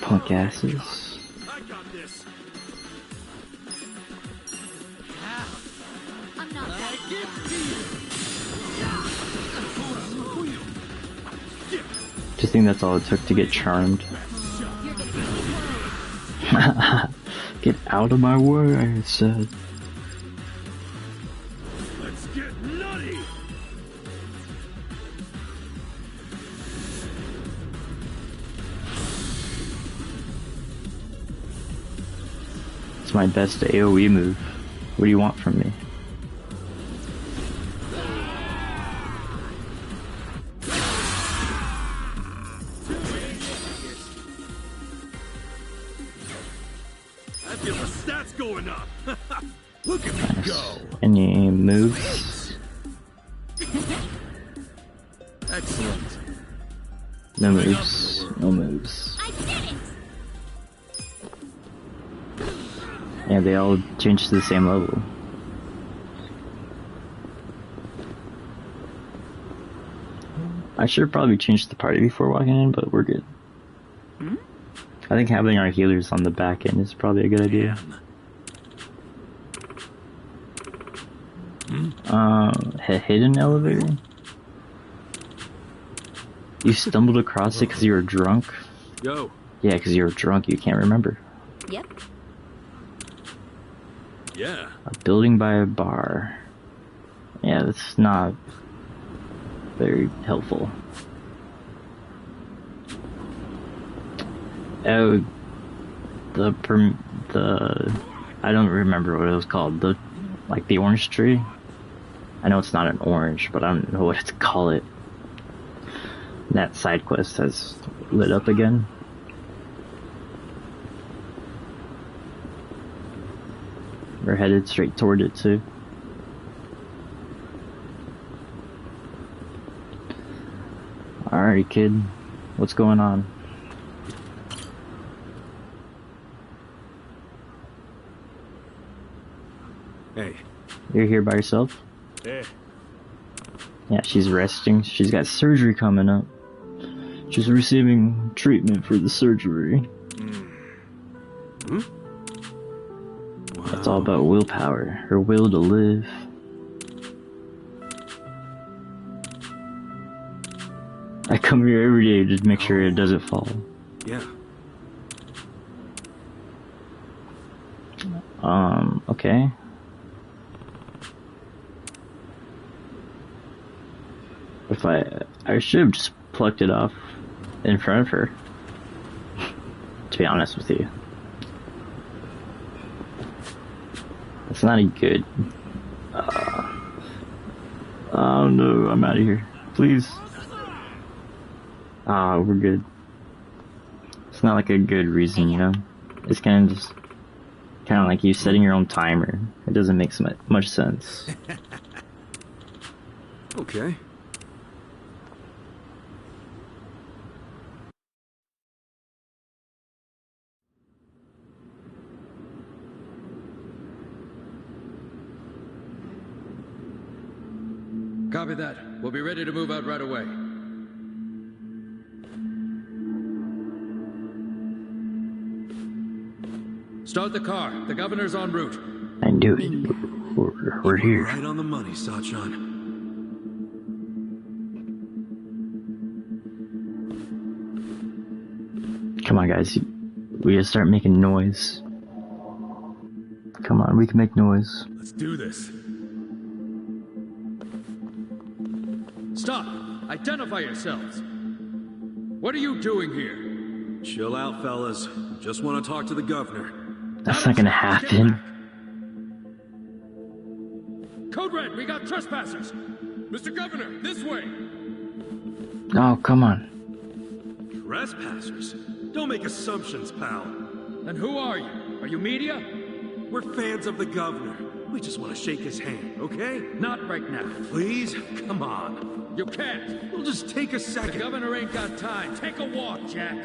[SPEAKER 1] punk asses.
[SPEAKER 10] I got this.
[SPEAKER 4] I'm not
[SPEAKER 10] I give to you.
[SPEAKER 1] Just think that's all it took to get charmed. Get out of my way, I said.
[SPEAKER 10] Let's get nutty.
[SPEAKER 1] It's my best AoE move. What do you want from me?
[SPEAKER 10] I feel the stats going up. Look at me go.
[SPEAKER 1] Any moves?
[SPEAKER 7] Excellent.
[SPEAKER 1] No moves. No moves.
[SPEAKER 8] I did it!
[SPEAKER 1] Yeah, they all changed to the same level. I should have probably changed the party before walking in, but we're good. I think having our healers on the back end is probably a good idea. Hidden elevator? You stumbled across it because you were drunk?
[SPEAKER 3] Yo.
[SPEAKER 1] Yeah, because you were drunk, you can't remember.
[SPEAKER 4] Yep.
[SPEAKER 3] Yeah.
[SPEAKER 1] A building by a bar. Yeah, that's not very helpful. Oh, I don't remember what it was called. The orange tree? I know it's not an orange, but I don't know what to call it. That side quest has lit up again. We're headed straight toward it too. Alrighty, kid. What's going on?
[SPEAKER 3] Hey.
[SPEAKER 1] You're here by yourself?
[SPEAKER 3] Hey.
[SPEAKER 1] Yeah, she's resting. She's got surgery coming up. She's receiving treatment for the surgery.
[SPEAKER 3] Wow.
[SPEAKER 1] It's all about willpower. Her will to live. I come here every day to make sure it doesn't fall.
[SPEAKER 3] Yeah.
[SPEAKER 1] Okay. If I should have just plucked it off in front of her. To be honest with you. It's not a good... oh no, I'm out of here. Please. Ah, we're good. It's not like a good reason, you know? It's kind of like you setting your own timer. It doesn't make much sense.
[SPEAKER 3] Okay.
[SPEAKER 7] Copy that. We'll be ready to move out right away. Start the car. The governor's en route.
[SPEAKER 1] I knew it. We're here.
[SPEAKER 5] Right on the money, Sachan.
[SPEAKER 1] Come on, guys. We gotta start making noise. Come on, we can make noise.
[SPEAKER 5] Let's do this.
[SPEAKER 7] Stop! Identify yourselves! What are you doing here?
[SPEAKER 3] Chill out, fellas. Just want to talk to the governor.
[SPEAKER 1] That's not gonna happen.
[SPEAKER 7] Code Red, we got trespassers!
[SPEAKER 14] Mr. Governor, this way!
[SPEAKER 1] Oh, come on.
[SPEAKER 3] Trespassers? Don't make assumptions, pal.
[SPEAKER 7] And who are you? Are you media?
[SPEAKER 3] We're fans of the governor. We just want to shake his hand, okay?
[SPEAKER 7] Not right now.
[SPEAKER 3] Please? Come on.
[SPEAKER 7] You can't.
[SPEAKER 3] We'll just take a second.
[SPEAKER 7] The governor ain't got time. Take a walk, Jack.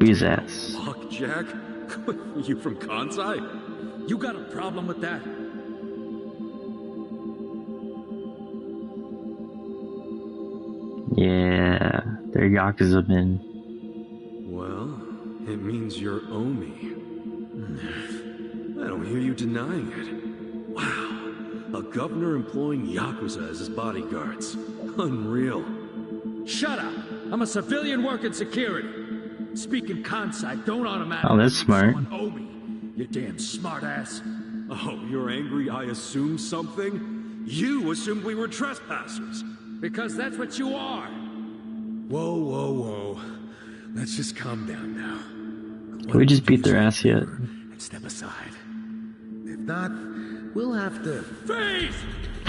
[SPEAKER 1] His ass.
[SPEAKER 3] Fuck, Jack? You from Kansai?
[SPEAKER 7] You got a problem with that?
[SPEAKER 1] Yeah, they're Yakuza men.
[SPEAKER 3] Well, it means you're Omi. I don't hear you denying it. Wow, a governor employing Yakuza as his bodyguards. Unreal.
[SPEAKER 7] Shut up! I'm a civilian working security. Speaking Kansai, don't automatically...
[SPEAKER 1] Oh, that's smart.
[SPEAKER 7] Omi, you damn smartass.
[SPEAKER 3] Oh, you're angry I assumed something? You assumed we were trespassers.
[SPEAKER 7] Because that's what you are.
[SPEAKER 5] Whoa, whoa, whoa. Let's just calm down now.
[SPEAKER 1] Can we just beat their ass yet?
[SPEAKER 5] And step aside. If not, we'll have to...
[SPEAKER 3] Freeze!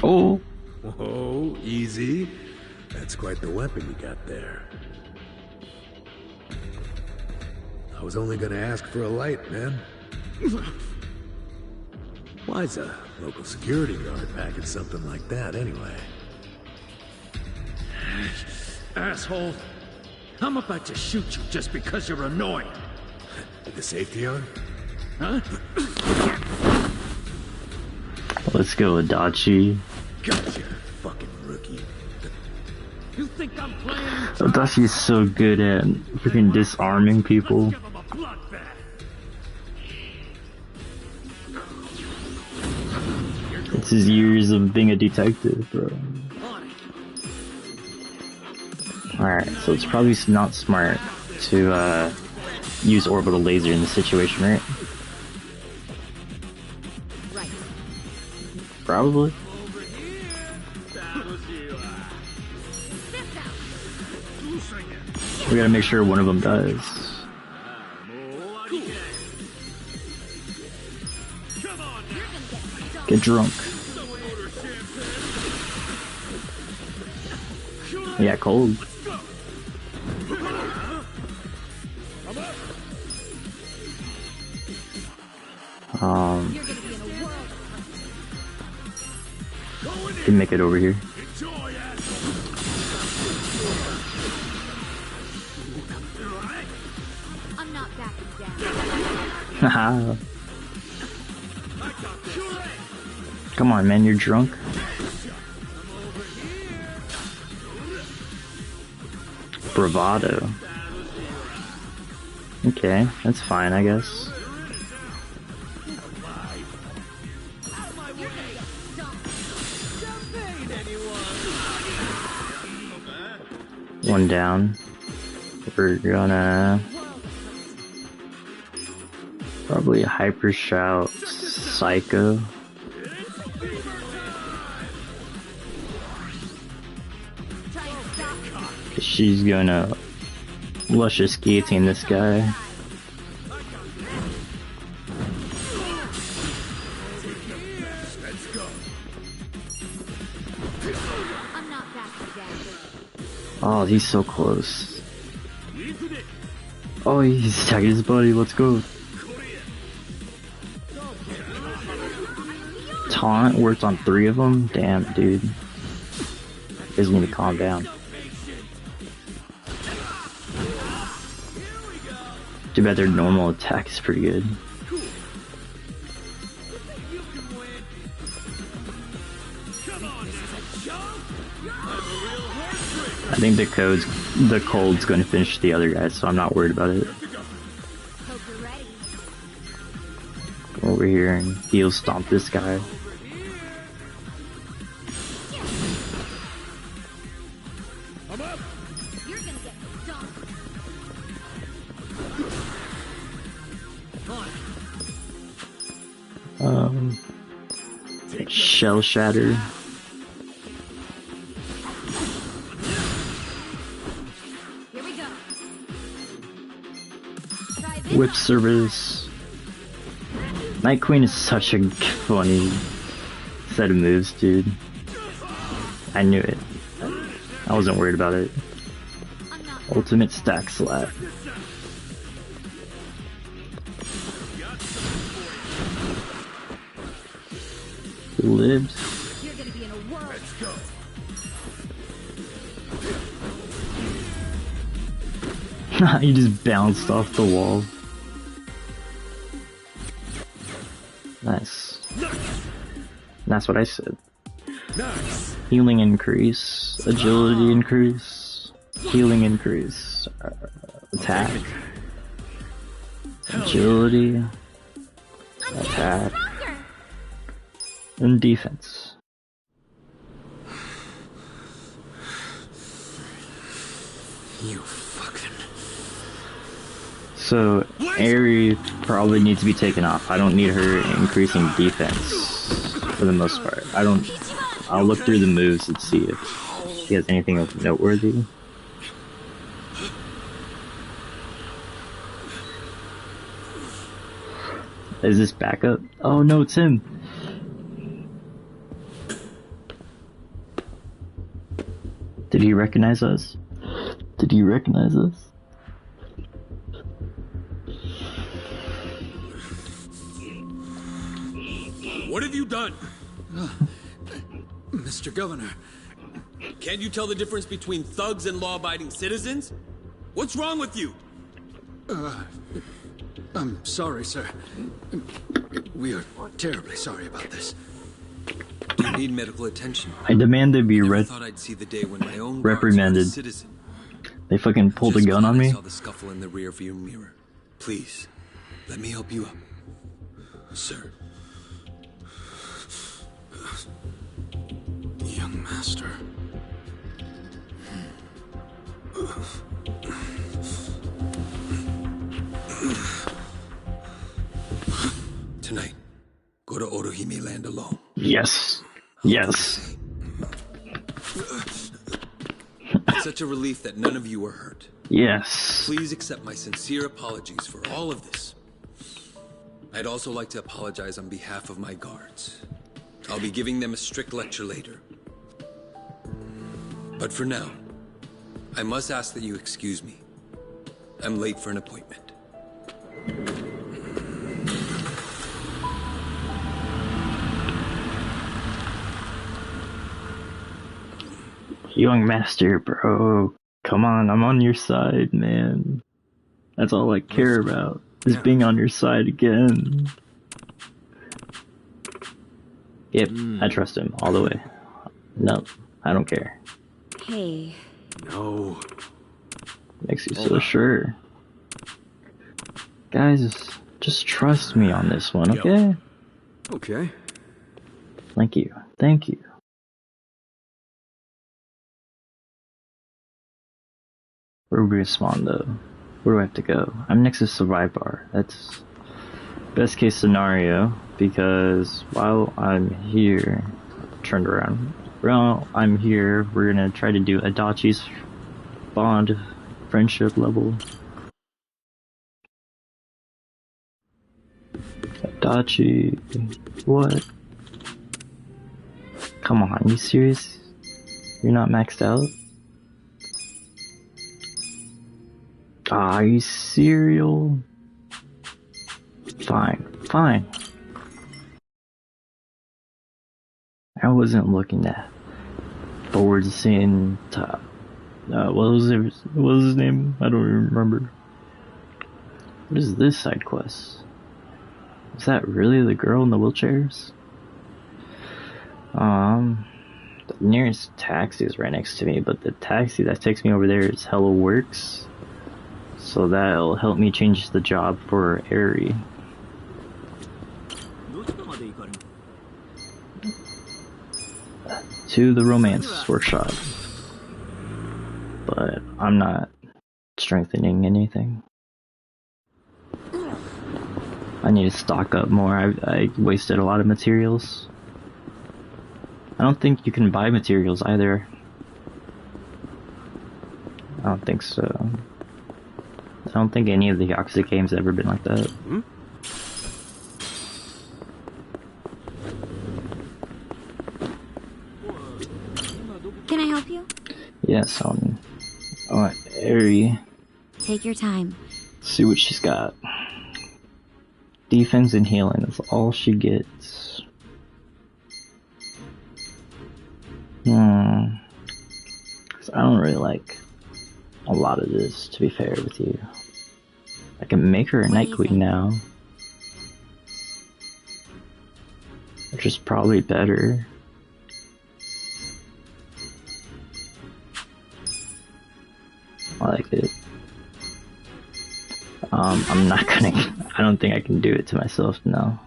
[SPEAKER 1] Oh!
[SPEAKER 5] Whoa, easy. That's quite the weapon you got there. I was only gonna ask for a light, man. Why's a local security guard packing something like that, anyway?
[SPEAKER 7] Asshole. I'm about to shoot you just because you're annoying.
[SPEAKER 5] With the safety on?
[SPEAKER 14] Huh?
[SPEAKER 1] Let's go, Adachi.
[SPEAKER 14] Gotcha, fucking rookie. You think I'm playing?
[SPEAKER 1] Adachi's so good at freaking disarming people. It's his years of being a detective, bro. Alright, so it's probably not smart to use orbital laser in this situation, right? Probably. We gotta make sure one of them does. Get drunk. Yeah, cold. Can make it over here.
[SPEAKER 8] I'm not backing down.
[SPEAKER 1] Haha. Come on, man, you're drunk. Bravado. Okay, that's fine, I guess. One down. We're gonna probably hyper shout Psycho. She's gonna luscious guillotine this guy. Oh, he's so close. Oh, he's attacking his buddy. Let's go. Taunt worked on 3 of them. Damn, dude. You guys need to calm down. Too bad their normal attack is pretty good. I think the cold's going to finish the other guys, so I'm not worried about it. Go over here and heel stomp this guy. Shell shatter. Whip service. Night Queen is such a funny set of moves, dude. I knew it. I wasn't worried about it. Ultimate stack slap. He lives. He just bounced off the wall. Nice. That's what I said. Healing increase, agility increase, healing increase, attack, agility, attack, and defense.
[SPEAKER 2] You fucking...
[SPEAKER 1] So, Aerie probably needs to be taken off. I don't need her increasing defense for the most part. I'll look through the moves and see if she has anything noteworthy. Is this backup? Oh no, it's him! Did he recognize us? Did he recognize us?
[SPEAKER 14] What have you done? Mr. Governor, can't you tell the difference between thugs and law-abiding citizens? What's wrong with you?
[SPEAKER 5] I'm sorry, sir. We are terribly sorry about this.
[SPEAKER 11] Do you need medical attention?
[SPEAKER 1] I demand to be
[SPEAKER 11] thought I'd see the day when my own
[SPEAKER 1] reprimanded.
[SPEAKER 11] citizen.
[SPEAKER 1] They fucking pulled a gun on me.
[SPEAKER 11] I saw the scuffle in the rearview mirror. Please, let me help you up, sir.
[SPEAKER 5] Young master.
[SPEAKER 11] Tonight, go to Orohime Land alone.
[SPEAKER 1] Yes. Yes.
[SPEAKER 11] It's such a relief that none of you were hurt.
[SPEAKER 1] Yes.
[SPEAKER 11] Please accept my sincere apologies for all of this. I'd also like to apologize on behalf of my guards. I'll be giving them a strict lecture later. But for now, I must ask that you excuse me. I'm late for an appointment.
[SPEAKER 1] Young master, bro. Come on, I'm on your side, man. That's all I care about, is being on your side again. Yep, I trust him all the way. No, I don't care.
[SPEAKER 4] Hey.
[SPEAKER 5] No.
[SPEAKER 1] Makes you so sure. Guys, just trust me on this one, okay?
[SPEAKER 3] Okay.
[SPEAKER 1] Thank you. Thank you. Where do we spawn though? Where do I have to go? I'm next to Survive Bar. That's best case scenario, because while I'm here, turned around. While I'm here, we're gonna try to do Adachi's bond friendship level. Adachi, what? Come on, you serious? You're not maxed out? Ah, you serial? Fine, fine. I wasn't looking that forward to seeing top. What was his name? I don't even remember. What is this side quest? Is that really the girl in the wheelchairs? The nearest taxi is right next to me, but the taxi that takes me over there is Hello Works. So that'll help me change the job for Eri. To the romance workshop. But I'm not strengthening anything. I need to stock up more. I wasted a lot of materials. I don't think you can buy materials either. I don't think so. I don't think any of the Yakuza games have ever been like that.
[SPEAKER 4] Can I help you?
[SPEAKER 1] Yes, Eri.
[SPEAKER 4] Take your time.
[SPEAKER 1] See what she's got. Defense and healing, that's all she gets. I don't really like a lot of this, to be fair with you. I can make her a Night Queen now. Which is probably better. I like it. I'm not gonna, I don't think I can do it to myself now.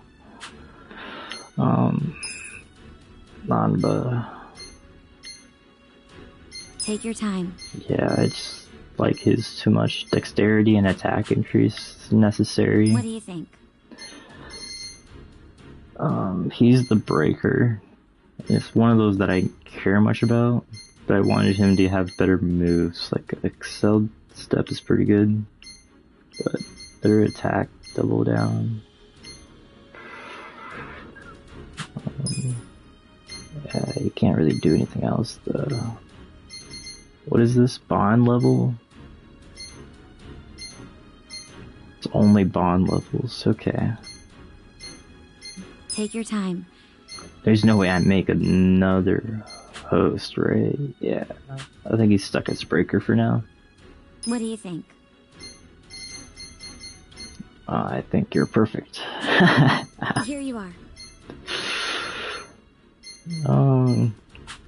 [SPEAKER 1] Nanba.
[SPEAKER 4] Take your time.
[SPEAKER 1] Yeah, it's like his too much dexterity and attack increase necessary.
[SPEAKER 4] What do you think?
[SPEAKER 1] He's the breaker. It's one of those that I care much about, but I wanted him to have better moves. Like Excel Step is pretty good, but better attack, double down. Yeah, you can't really do anything else though. What is this? Bond level? It's only bond levels, okay.
[SPEAKER 4] Take your time.
[SPEAKER 1] There's no way I make another host, right? Yeah. I think he's stuck as breaker for now.
[SPEAKER 4] What do you think?
[SPEAKER 1] I think you're perfect.
[SPEAKER 4] Here you are.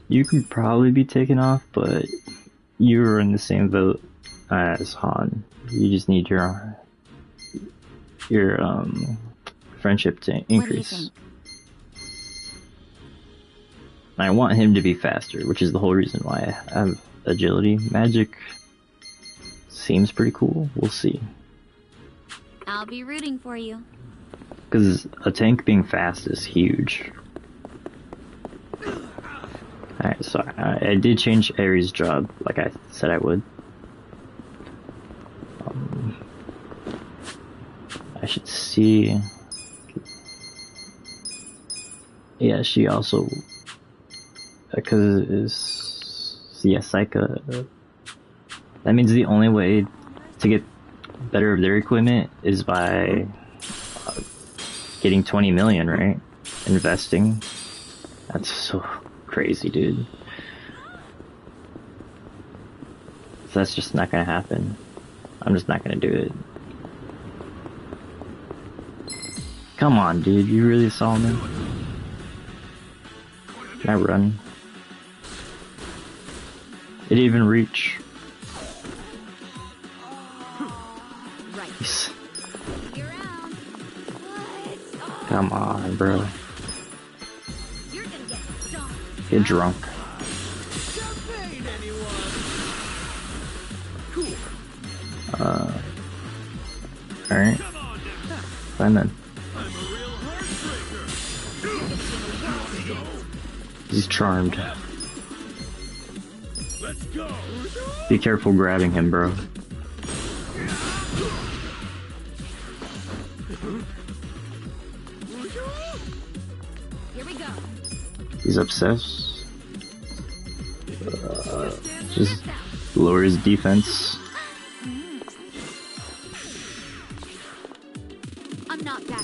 [SPEAKER 1] You could probably be taken off, but you're in the same boat as Han. You just need your friendship to increase.
[SPEAKER 4] What do you think?
[SPEAKER 1] I want him to be faster, which is the whole reason why I have agility. Magic seems pretty cool. We'll see.
[SPEAKER 4] I'll be rooting for you.
[SPEAKER 1] Because a tank being fast is huge. Alright, so I did change Ares' job, like I said I would. I should see... Yeah, she also... Because... Yeah, Psycha... That means the only way to get better of their equipment is by... getting 20 million, right? Investing. That's so crazy, dude. So that's just not gonna happen. I'm just not gonna do it. Come on, dude, you really saw me? Can I run? It didn't even reach. Nice. Come on, bro. Get drunk. Alright. Fine then. He's charmed. Be careful grabbing him, bro. He's obsessed. Just lower his defense.
[SPEAKER 4] I'm not back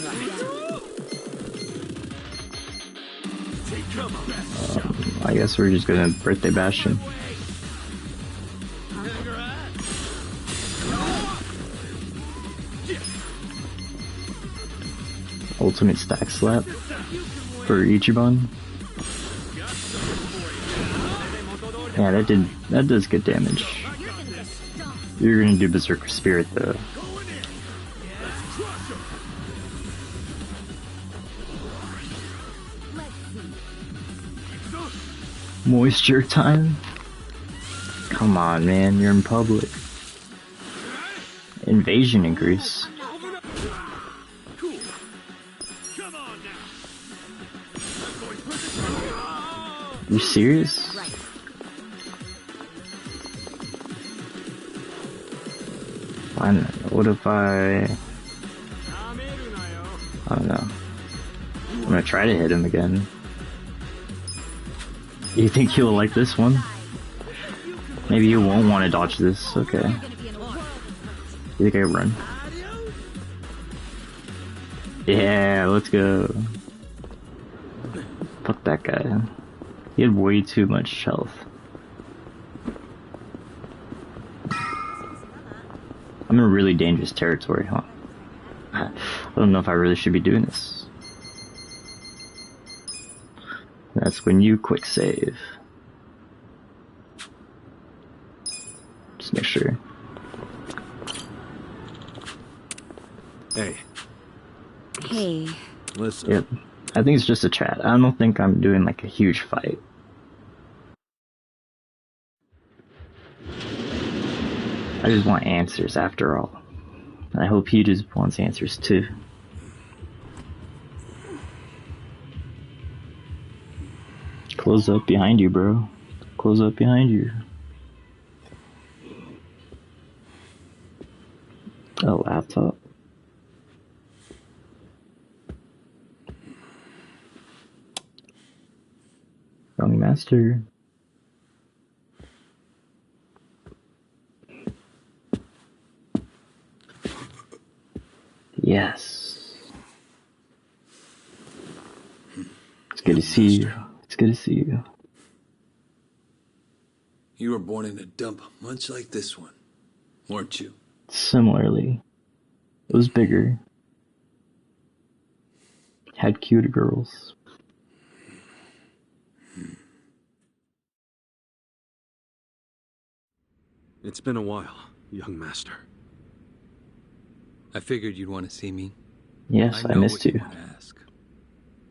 [SPEAKER 1] I guess we're just gonna birthday bash him. Ultimate stack slap for Ichiban. Yeah, that does good damage. You're gonna do Berserker Spirit though. Moisture time? Come on, man, you're in public. Invasion increase. You serious? Fine. What if I don't know. I'm gonna try to hit him again. You think he'll like this one? Maybe you won't want to dodge this. Okay. You think I run? Yeah, let's go. Fuck that guy. He had way too much health. I'm in really dangerous territory, huh? I don't know if I really should be doing this. That's when you quick save. Just make sure.
[SPEAKER 5] Hey.
[SPEAKER 4] Hey.
[SPEAKER 5] Listen.
[SPEAKER 1] Yep. I think it's just a chat. I don't think I'm doing like a huge fight. I just want answers after all. And I hope he just wants answers too. Close up behind you, bro. Close up behind you. A laptop. Young master. Yes. It's good to see you. It's good to see you.
[SPEAKER 14] You were born in a dump much like this one, weren't you?
[SPEAKER 1] Similarly. It was bigger. Had cute girls.
[SPEAKER 3] It's been a while, young master.
[SPEAKER 2] I figured you'd want to see me.
[SPEAKER 1] Yes, I missed you.
[SPEAKER 2] Want to ask.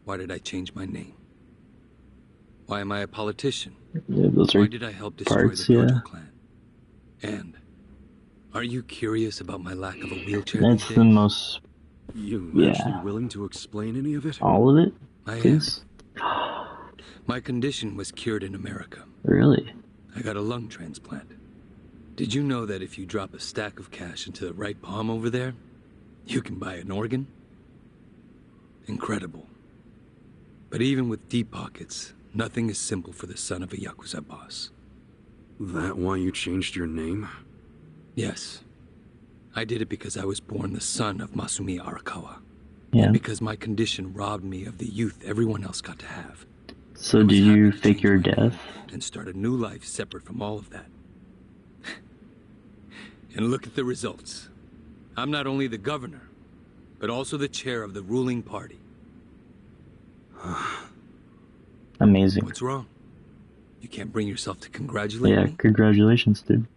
[SPEAKER 2] Why did I change my name? Why am I a politician?
[SPEAKER 1] Yeah, those
[SPEAKER 2] Why
[SPEAKER 1] are
[SPEAKER 2] did I help destroy
[SPEAKER 1] parts,
[SPEAKER 2] the Dojo
[SPEAKER 1] yeah.
[SPEAKER 2] clan? And are you curious about my lack of a wheelchair?
[SPEAKER 1] That's
[SPEAKER 2] these
[SPEAKER 1] the
[SPEAKER 2] days?
[SPEAKER 1] most.
[SPEAKER 3] You
[SPEAKER 1] Yeah.
[SPEAKER 3] actually willing to explain any of it?
[SPEAKER 1] All of it?
[SPEAKER 2] I am.
[SPEAKER 1] Please?
[SPEAKER 2] My condition was cured in America.
[SPEAKER 1] Really?
[SPEAKER 2] I got a lung transplant. Did you know that if you drop a stack of cash into the right palm over there, you can buy an organ? Incredible. But even with deep pockets, nothing is simple for the son of a Yakuza boss.
[SPEAKER 3] That why you changed your name?
[SPEAKER 2] Yes. I did it because I was born the son of Masumi Arakawa.
[SPEAKER 1] Yeah.
[SPEAKER 2] And because my condition robbed me of the youth everyone else got to have.
[SPEAKER 1] So did you fake your death?
[SPEAKER 2] And start a new life separate from all of that. And look at the results. I'm not only the governor, but also the chair of the ruling party.
[SPEAKER 1] Amazing.
[SPEAKER 2] What's wrong? You can't bring yourself to congratulate
[SPEAKER 1] Yeah,
[SPEAKER 2] me?
[SPEAKER 1] congratulations, dude.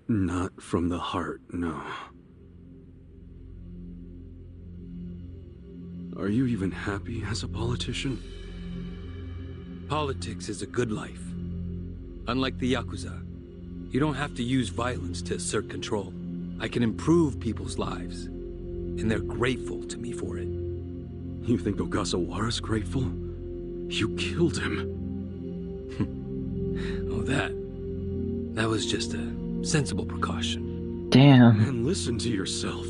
[SPEAKER 3] Not from the heart, no. Are you even happy as a politician?
[SPEAKER 2] Politics is a good life. Unlike the Yakuza, you don't have to use violence to assert control. I can improve people's lives, and they're grateful to me for it.
[SPEAKER 3] You think Ogasawara's grateful? You killed him.
[SPEAKER 2] Oh, that was just a sensible precaution.
[SPEAKER 1] Damn.
[SPEAKER 3] And listen to yourself.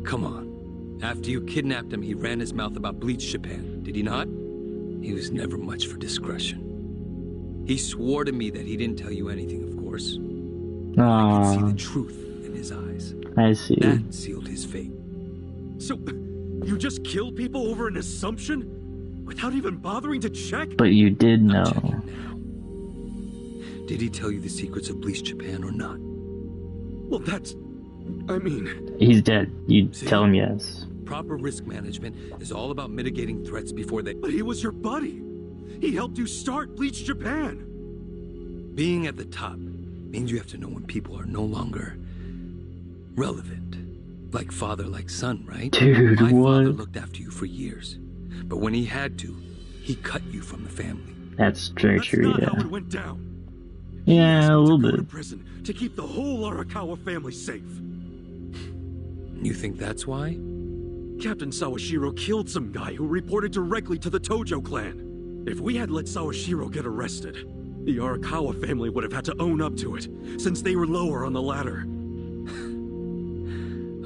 [SPEAKER 2] Come on. After you kidnapped him, he ran his mouth about bleached Japan, did he not? He was never much for discretion. He swore to me that he didn't tell you anything, of course. I could see the truth in his eyes.
[SPEAKER 1] I see.
[SPEAKER 2] That sealed his fate.
[SPEAKER 3] So, you just kill people over an assumption? Without even bothering to check?
[SPEAKER 1] But you did know.
[SPEAKER 2] Did he tell you the secrets of bleached Japan or not?
[SPEAKER 3] Well, that's... I mean...
[SPEAKER 1] He's dead. You
[SPEAKER 2] See?
[SPEAKER 1] tell him yes.
[SPEAKER 2] Proper risk management is all about mitigating threats before they...
[SPEAKER 3] But he was your buddy. He helped you start Bleach Japan.
[SPEAKER 2] Being at the top means you have to know when people are no longer relevant. Like father, like son, right?
[SPEAKER 1] Dude,
[SPEAKER 2] My
[SPEAKER 1] what?
[SPEAKER 2] father looked after you for years. But when he had to, he cut you from the family.
[SPEAKER 1] That's very true,
[SPEAKER 3] That's not
[SPEAKER 1] yeah.
[SPEAKER 3] how it went down.
[SPEAKER 1] Yeah, a little
[SPEAKER 3] Go to
[SPEAKER 1] bit.
[SPEAKER 3] prison to keep the whole Arakawa family safe.
[SPEAKER 2] You think that's why?
[SPEAKER 3] Captain Sawashiro killed some guy who reported directly to the Tojo clan. If we had let Sawashiro get arrested, the Arakawa family would have had to own up to it, since they were lower on the ladder.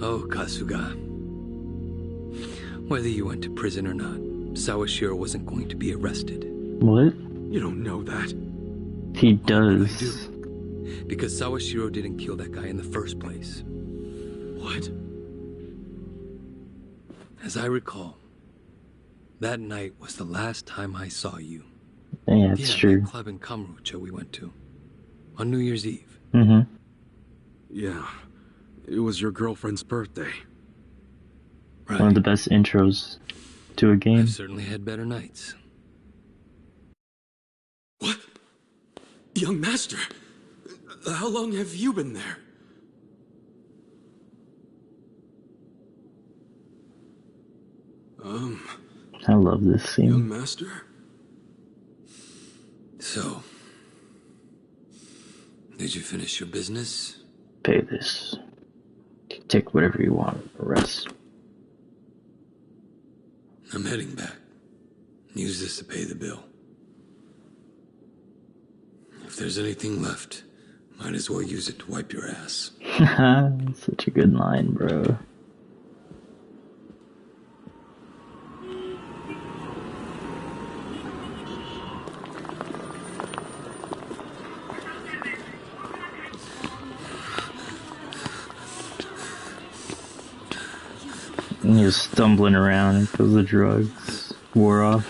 [SPEAKER 2] Oh, Kasuga. Whether you went to prison or not, Sawashiro wasn't going to be arrested.
[SPEAKER 1] What?
[SPEAKER 3] You don't know that.
[SPEAKER 1] He does.
[SPEAKER 2] I do. Because Sawashiro didn't kill that guy in the first place.
[SPEAKER 3] What?
[SPEAKER 2] As I recall, that night was the last time I saw you.
[SPEAKER 1] Yeah, it's true.
[SPEAKER 2] That club in Kamurocho we went to. On New Year's Eve.
[SPEAKER 1] Mm-hmm.
[SPEAKER 3] Yeah. It was your girlfriend's birthday.
[SPEAKER 2] Right.
[SPEAKER 1] One of the best intros to a game.
[SPEAKER 2] I've certainly had better nights.
[SPEAKER 3] What? Young master, how long have you been there?
[SPEAKER 1] I love this scene.
[SPEAKER 3] Young master?
[SPEAKER 2] So, did you finish your business?
[SPEAKER 1] Pay this. Take whatever you want. Rest.
[SPEAKER 2] I'm heading back. Use this to pay the bill. If there's anything left, might as well use it to wipe your ass.
[SPEAKER 1] Such a good line, bro. And he was stumbling around because the drugs wore off.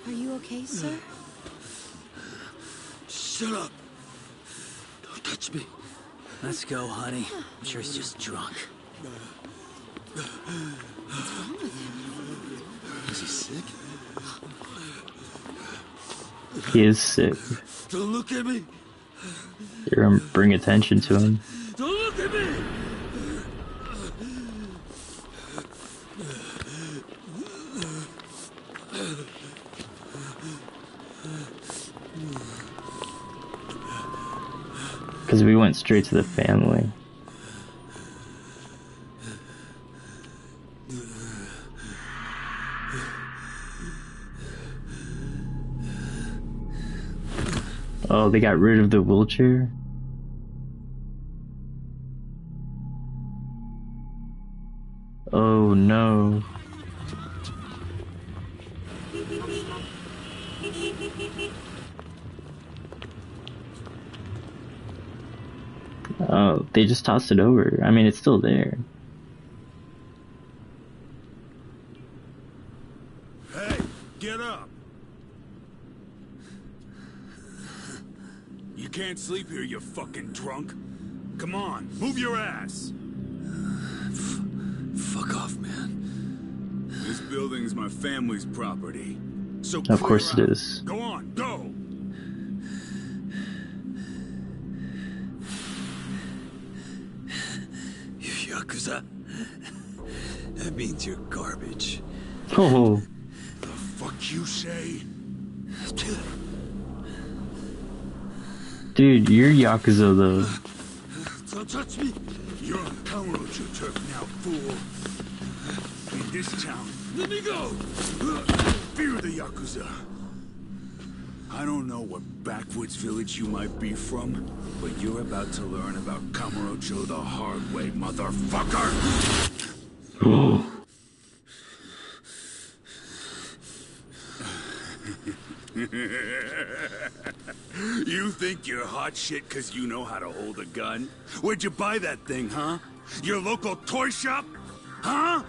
[SPEAKER 8] Are you okay, sir?
[SPEAKER 3] Shut up.
[SPEAKER 2] touch me. Let's go, honey. I'm sure he's just drunk.
[SPEAKER 13] What's wrong with him?
[SPEAKER 2] Is he sick?
[SPEAKER 1] He is sick.
[SPEAKER 2] Don't look at me.
[SPEAKER 1] You're gonna bring attention to him.
[SPEAKER 2] Don't look at me.
[SPEAKER 1] Because we went straight to the family. Oh, they got rid of the wheelchair? Oh no. Oh, they just tossed it over. I mean, it's still there.
[SPEAKER 5] Hey, get up! You can't sleep here, you fucking drunk. Come on, move your ass!
[SPEAKER 2] Fuck off, man.
[SPEAKER 5] This building's my family's property. So
[SPEAKER 1] Of course
[SPEAKER 5] clear
[SPEAKER 1] it
[SPEAKER 5] out.
[SPEAKER 1] is.
[SPEAKER 5] Go on, go!
[SPEAKER 2] You Yakuza. That means you're garbage.
[SPEAKER 1] Oh,
[SPEAKER 5] The fuck you say?
[SPEAKER 1] dude, you're Yakuza though.
[SPEAKER 5] Don't touch me! You're a Kamurocho Turk now, fool. In this town, let me go! Fear the Yakuza. I don't know what backwoods village you might be from, but you're about to learn about Kamurocho the hard way, motherfucker! You think you're hot shit cause you know how to hold a gun? Where'd you buy that thing, huh? Your local toy shop? Huh?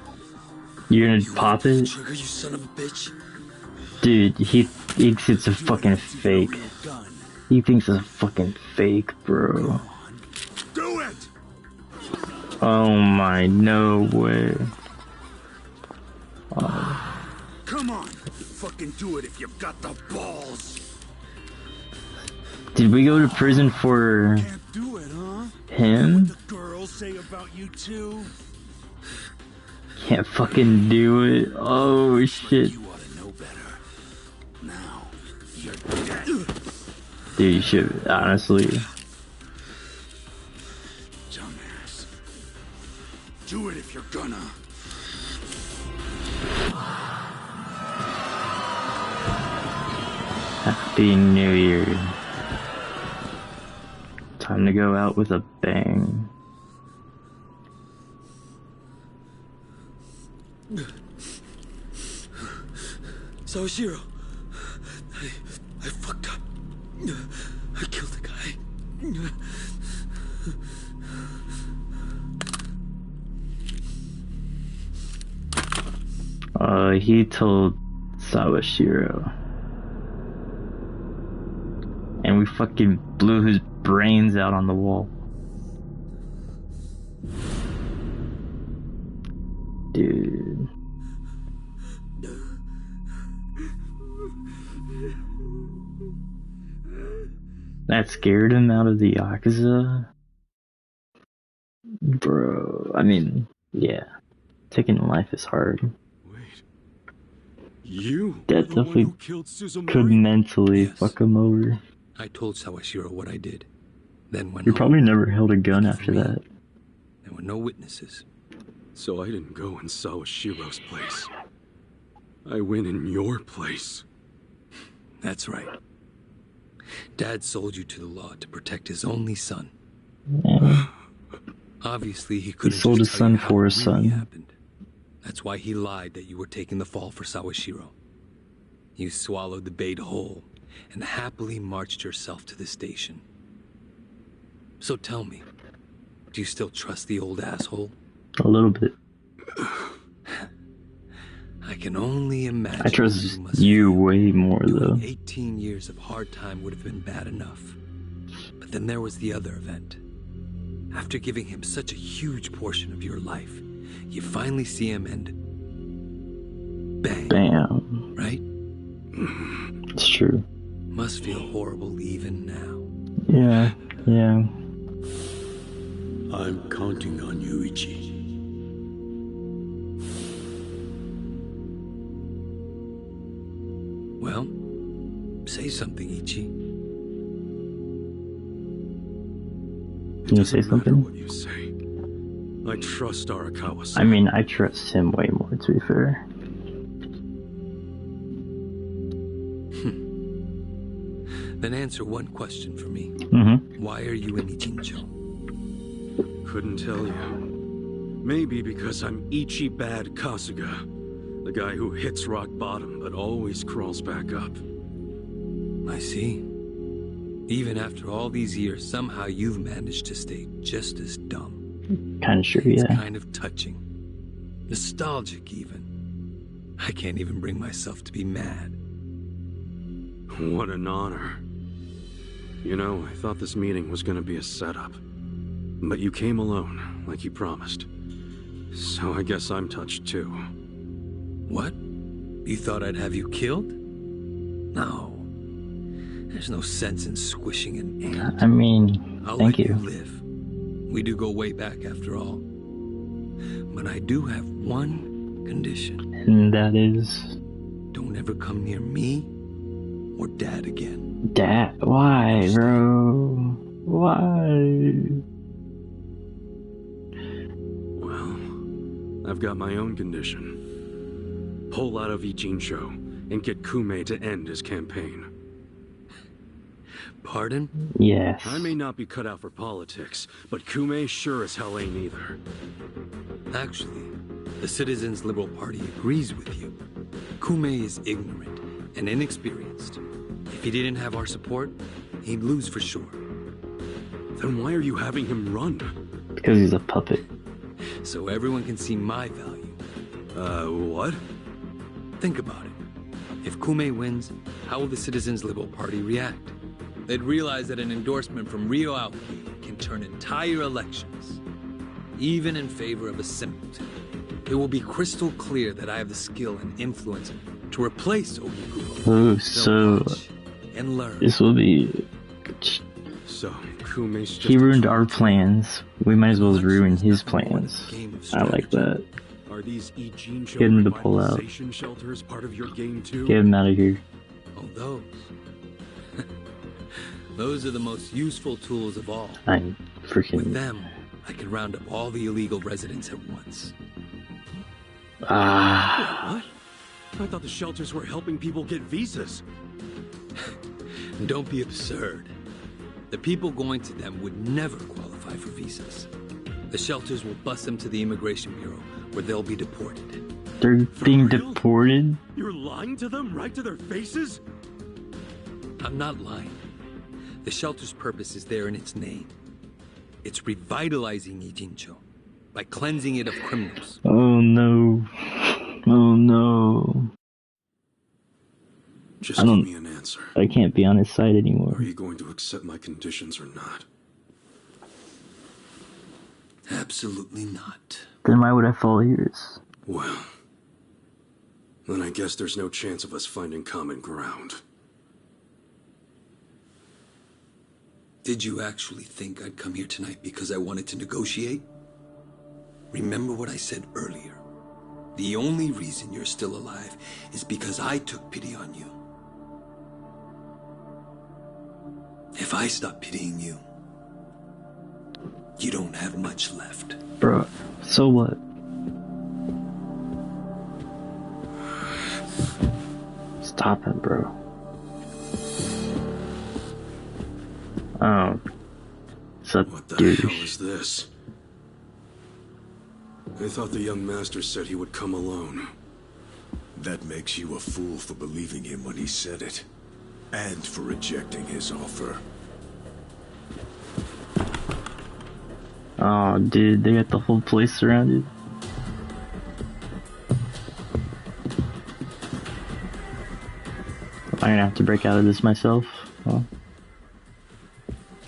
[SPEAKER 1] You're gonna pop it?
[SPEAKER 2] Trigger, you son of a bitch.
[SPEAKER 1] Dude, he thinks it's a fucking fake. He thinks it's a fucking fake, bro.
[SPEAKER 5] Do it!
[SPEAKER 1] Oh my, no way. Oh.
[SPEAKER 5] Come on! Fucking do it if you've got the balls!
[SPEAKER 1] Did we go to prison for
[SPEAKER 5] Can't do it, huh?
[SPEAKER 1] him?
[SPEAKER 5] What the girls say about you too?
[SPEAKER 1] Can't fucking do it. Oh shit.
[SPEAKER 5] You ought to know better. Now, you're dead.
[SPEAKER 1] Dude, you should, honestly.
[SPEAKER 5] Dumbass. Do it if you're gonna.
[SPEAKER 1] Happy New Year. Time to go out with a bang.
[SPEAKER 2] Sawashiro, I fucked up. I killed a guy.
[SPEAKER 1] He told Sawashiro. And we fucking blew his brains out on the wall. Dude. That scared him out of the Yakuza? Bro, I mean, yeah. Taking life is hard.
[SPEAKER 5] You
[SPEAKER 1] That definitely could mentally fuck him over.
[SPEAKER 2] I told Sawashiro what I did. Then went
[SPEAKER 1] You
[SPEAKER 2] home.
[SPEAKER 1] probably never held a gun after that.
[SPEAKER 2] There were no witnesses.
[SPEAKER 3] So I didn't go in Sawashiro's place. I went in your place.
[SPEAKER 2] That's right. Dad sold you to the law to protect his only son.
[SPEAKER 1] Yeah.
[SPEAKER 2] Obviously, he
[SPEAKER 1] He
[SPEAKER 2] couldn't
[SPEAKER 1] sold his
[SPEAKER 2] just tell you
[SPEAKER 1] son
[SPEAKER 2] how
[SPEAKER 1] for
[SPEAKER 2] it
[SPEAKER 1] his
[SPEAKER 2] really
[SPEAKER 1] son.
[SPEAKER 2] happened. That's why he lied that you were taking the fall for Sawashiro. You swallowed the bait whole and happily marched yourself to the station. So tell me, do you still trust the old asshole?
[SPEAKER 1] A little bit.
[SPEAKER 2] I can only imagine.
[SPEAKER 1] I trust
[SPEAKER 2] you
[SPEAKER 1] you way more though.
[SPEAKER 2] Doing 18 years of hard time would have been bad enough. But Then there was the other event. After giving him such a huge portion of your life, you finally see him and... bang.
[SPEAKER 1] Bam.
[SPEAKER 2] Right?
[SPEAKER 1] It's true.
[SPEAKER 2] Must feel horrible even now.
[SPEAKER 1] Yeah, yeah.
[SPEAKER 14] I'm counting on you, Ichi.
[SPEAKER 2] Well, say something, Ichi.
[SPEAKER 1] Can you say something?
[SPEAKER 3] What you say. I trust Arakawa.
[SPEAKER 1] I mean, I trust him way more, to be fair.
[SPEAKER 2] Then answer one question for me.
[SPEAKER 1] Mm-hmm.
[SPEAKER 2] Why are you in Ichincho?
[SPEAKER 3] Couldn't tell you. Maybe because I'm Ichi Bad Kasuga. The guy who hits rock bottom but always crawls back up.
[SPEAKER 2] I see. Even after all these years, somehow you've managed to stay just as dumb.
[SPEAKER 1] Kind of true, yeah.
[SPEAKER 2] It's kind of touching. Nostalgic, even. I can't even bring myself to be mad.
[SPEAKER 3] What an honor. You know, I thought this meeting was gonna be a setup. But you came alone, like you promised. So I guess I'm touched too.
[SPEAKER 2] What? You thought I'd have you killed? No. There's no sense in squishing an ant.
[SPEAKER 1] I mean,
[SPEAKER 2] I'll
[SPEAKER 1] thank
[SPEAKER 2] let
[SPEAKER 1] you.
[SPEAKER 2] Live. We do go way back after all. But I do have one condition.
[SPEAKER 1] And that is...
[SPEAKER 2] Don't ever come near me or Dad again.
[SPEAKER 1] Dad? Why, bro? Why?
[SPEAKER 3] Well, I've got my own condition. Pull out of Ichincho and get Kume to end his campaign.
[SPEAKER 2] Pardon?
[SPEAKER 1] Yes.
[SPEAKER 3] I may not be cut out for politics, but Kume sure as hell ain't either.
[SPEAKER 2] Actually, the Citizens Liberal Party agrees with you. Kume is ignorant and inexperienced. If he didn't have our support, he'd lose for sure.
[SPEAKER 3] Then why are you having him run?
[SPEAKER 1] Because he's a puppet.
[SPEAKER 2] So everyone can see my value.
[SPEAKER 3] What?
[SPEAKER 2] Think about it. If Kume wins, how will the Citizens Liberal Party react? They'd realize that an endorsement from Ryo Aoki can turn entire elections, even in favor of a simpleton. It will be crystal clear that I have the skill and influence to replace Ogikuro.
[SPEAKER 1] Oh, so
[SPEAKER 2] and learn.
[SPEAKER 1] This will be...
[SPEAKER 3] So, Kume's just
[SPEAKER 1] He ruined our plans. We might as well ruin his plans. I like that.
[SPEAKER 3] Are these Ichincho
[SPEAKER 1] Get him to pull out.
[SPEAKER 3] revitalization shelters part of your game too?
[SPEAKER 1] Get him out of here.
[SPEAKER 2] Oh, those. Those are the most useful tools of all.
[SPEAKER 1] I'm freaking...
[SPEAKER 2] With them, I can round up all the illegal residents at once.
[SPEAKER 3] What? I thought the shelters were helping people get visas.
[SPEAKER 2] Don't be absurd. The people going to them would never qualify for visas. The shelters will bus them to the Immigration Bureau, where they'll be deported.
[SPEAKER 1] They're being deported?
[SPEAKER 3] You're lying to them right to their faces?
[SPEAKER 2] I'm not lying. The shelter's purpose is there in its name. It's revitalizing Ichincho by cleansing it of criminals.
[SPEAKER 1] Oh no. Oh no.
[SPEAKER 3] Just give me an answer.
[SPEAKER 1] I can't be on his side anymore.
[SPEAKER 3] Are you going to accept my conditions or not?
[SPEAKER 2] Absolutely not.
[SPEAKER 1] Then why would I follow yours?
[SPEAKER 3] Well, then I guess there's no chance of us finding common ground.
[SPEAKER 2] Did you actually think I'd come here tonight because I wanted to negotiate? Remember what I said earlier. The only reason you're still alive is because I took pity on you. If I stop pitying you, you don't have much left.
[SPEAKER 1] Bro, so what? Stop it, bro. Oh.
[SPEAKER 3] What the hell is this? I thought the young master said he would come alone.
[SPEAKER 5] That makes you a fool for believing him when he said it. And for rejecting his offer.
[SPEAKER 1] Oh, dude, they got the whole place surrounded. I'm gonna have to break out of this myself. Well.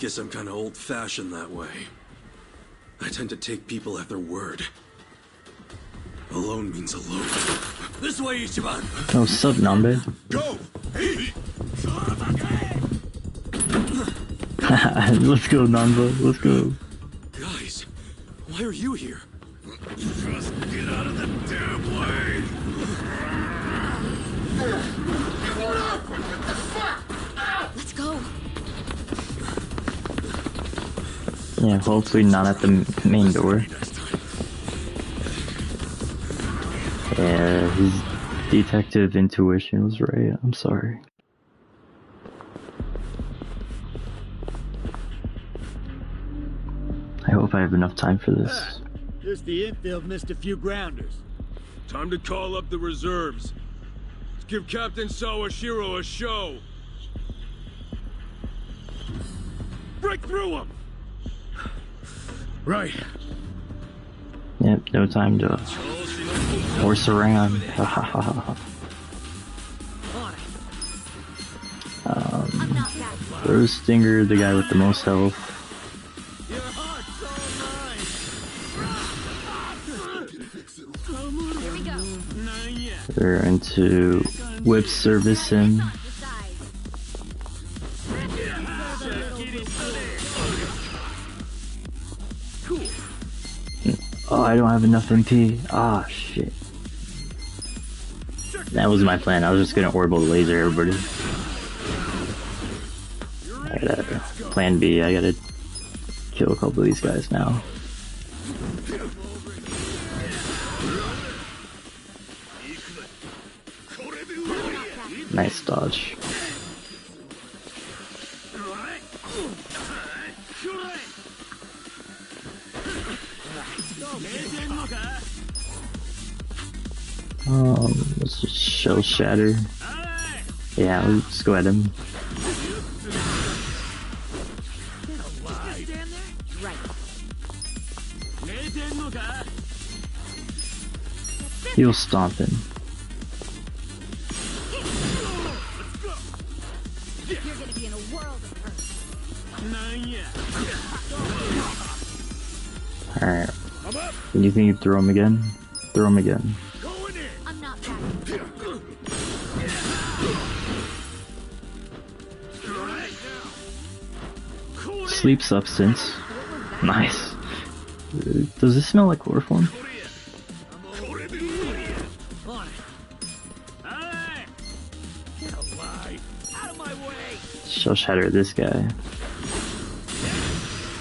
[SPEAKER 3] Guess I'm kind of old-fashioned that way. I tend to take people at their word. Alone means alone. This way, Ichiban!
[SPEAKER 1] Oh, sup, Nambe?
[SPEAKER 5] Go! Hey!
[SPEAKER 1] Let's go, Nanba. Let's go.
[SPEAKER 3] Guys, why are you here?
[SPEAKER 5] Just get out of the damn way!
[SPEAKER 4] Let's go.
[SPEAKER 1] Yeah, hopefully not at the main door. Yeah, his detective intuition was right. I'm sorry. I hope I have enough time for this.
[SPEAKER 14] Just the infield missed a few grounders.
[SPEAKER 6] Time to call up the reserves. Let's give Captain Sawashiro a show. Break through them!
[SPEAKER 14] Right.
[SPEAKER 1] Yep, no time to horse around. Rose Stinger, the guy with the most health.
[SPEAKER 4] Here we go.
[SPEAKER 1] They're into whip servicing. Oh, I don't have enough MP. Ah, shit. That was my plan. I was just gonna orbital laser everybody. I gotta plan B. I gotta kill a couple of these guys now. Nice dodge. Let's just shell shatter. Yeah, let's go at him. Heel stomping.
[SPEAKER 4] You're gonna be in a world of hurt.
[SPEAKER 1] Alright. Do you think you throw him again? Throw him again.
[SPEAKER 4] I'm not back.
[SPEAKER 1] Sleep substance. Nice. Does this smell like chloroform? Shell shatter this guy.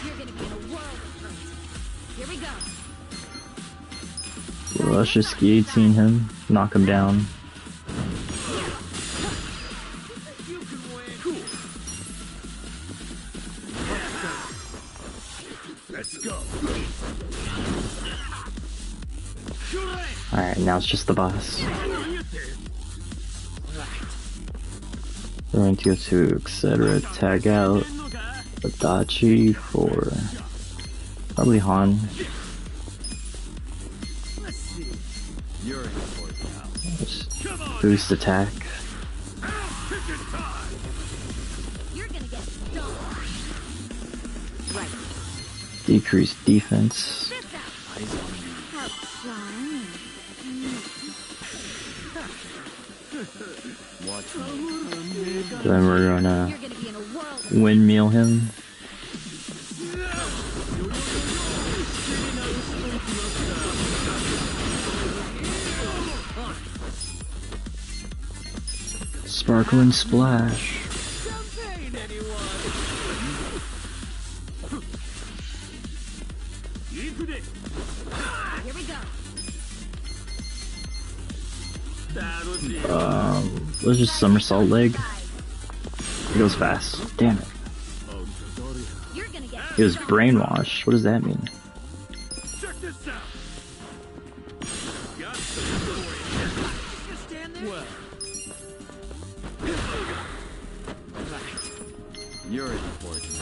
[SPEAKER 4] You're gonna be in a world of hurt. Here we go.
[SPEAKER 1] Let's just guillotine him, knock him down.
[SPEAKER 5] Let's go.
[SPEAKER 1] Alright, now it's just the boss. We're going to go to etc. Tag out Adachi for probably Han. Just boost attack.
[SPEAKER 4] You're gonna get stoned. Right.
[SPEAKER 1] Decrease defense. Then we're gonna windmill him. Sparkling splash.
[SPEAKER 4] Here we go.
[SPEAKER 1] Let's just somersault leg. It goes fast. Damn it. It was brainwashed. What does that mean?
[SPEAKER 7] You're important.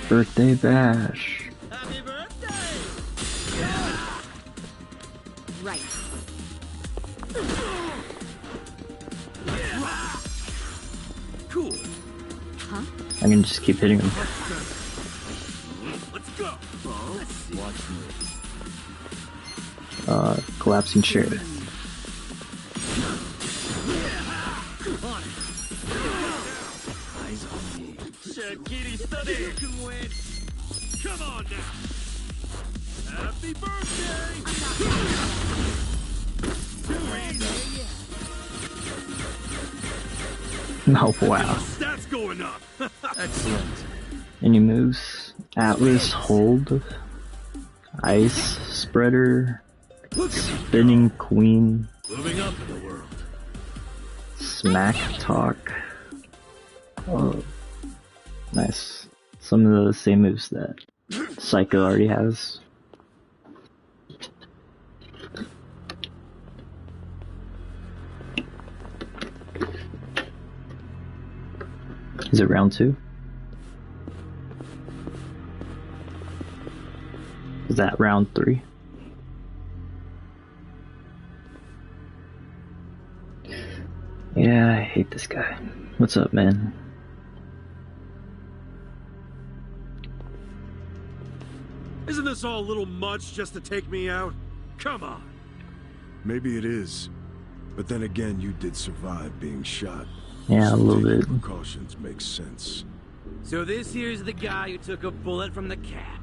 [SPEAKER 1] Birthday bash.
[SPEAKER 4] Right.
[SPEAKER 14] Cool.
[SPEAKER 4] Huh?
[SPEAKER 1] I can just keep hitting him.
[SPEAKER 7] Watch me.
[SPEAKER 1] Collapsing chair.
[SPEAKER 7] Eyes on me.
[SPEAKER 6] Come on now! Happy birthday!
[SPEAKER 1] Oh wow.
[SPEAKER 6] Stats going up!
[SPEAKER 7] Excellent.
[SPEAKER 1] Any moves? Atlas, hold. Ice, spreader. Spinning queen.
[SPEAKER 6] Moving up in the world.
[SPEAKER 1] Smack talk. Oh, nice. Some of the same moves that Psycho already has. Is it round 2? Is that round 3? Yeah, I hate this guy. What's up, man?
[SPEAKER 6] Isn't this all a little much just to take me out? Come on.
[SPEAKER 5] Maybe it is. But then again, you did survive being shot.
[SPEAKER 1] Yeah, a
[SPEAKER 5] So
[SPEAKER 1] little
[SPEAKER 5] taking
[SPEAKER 1] bit.
[SPEAKER 5] precautions makes sense.
[SPEAKER 15] So this here's the guy who took a bullet from the cat.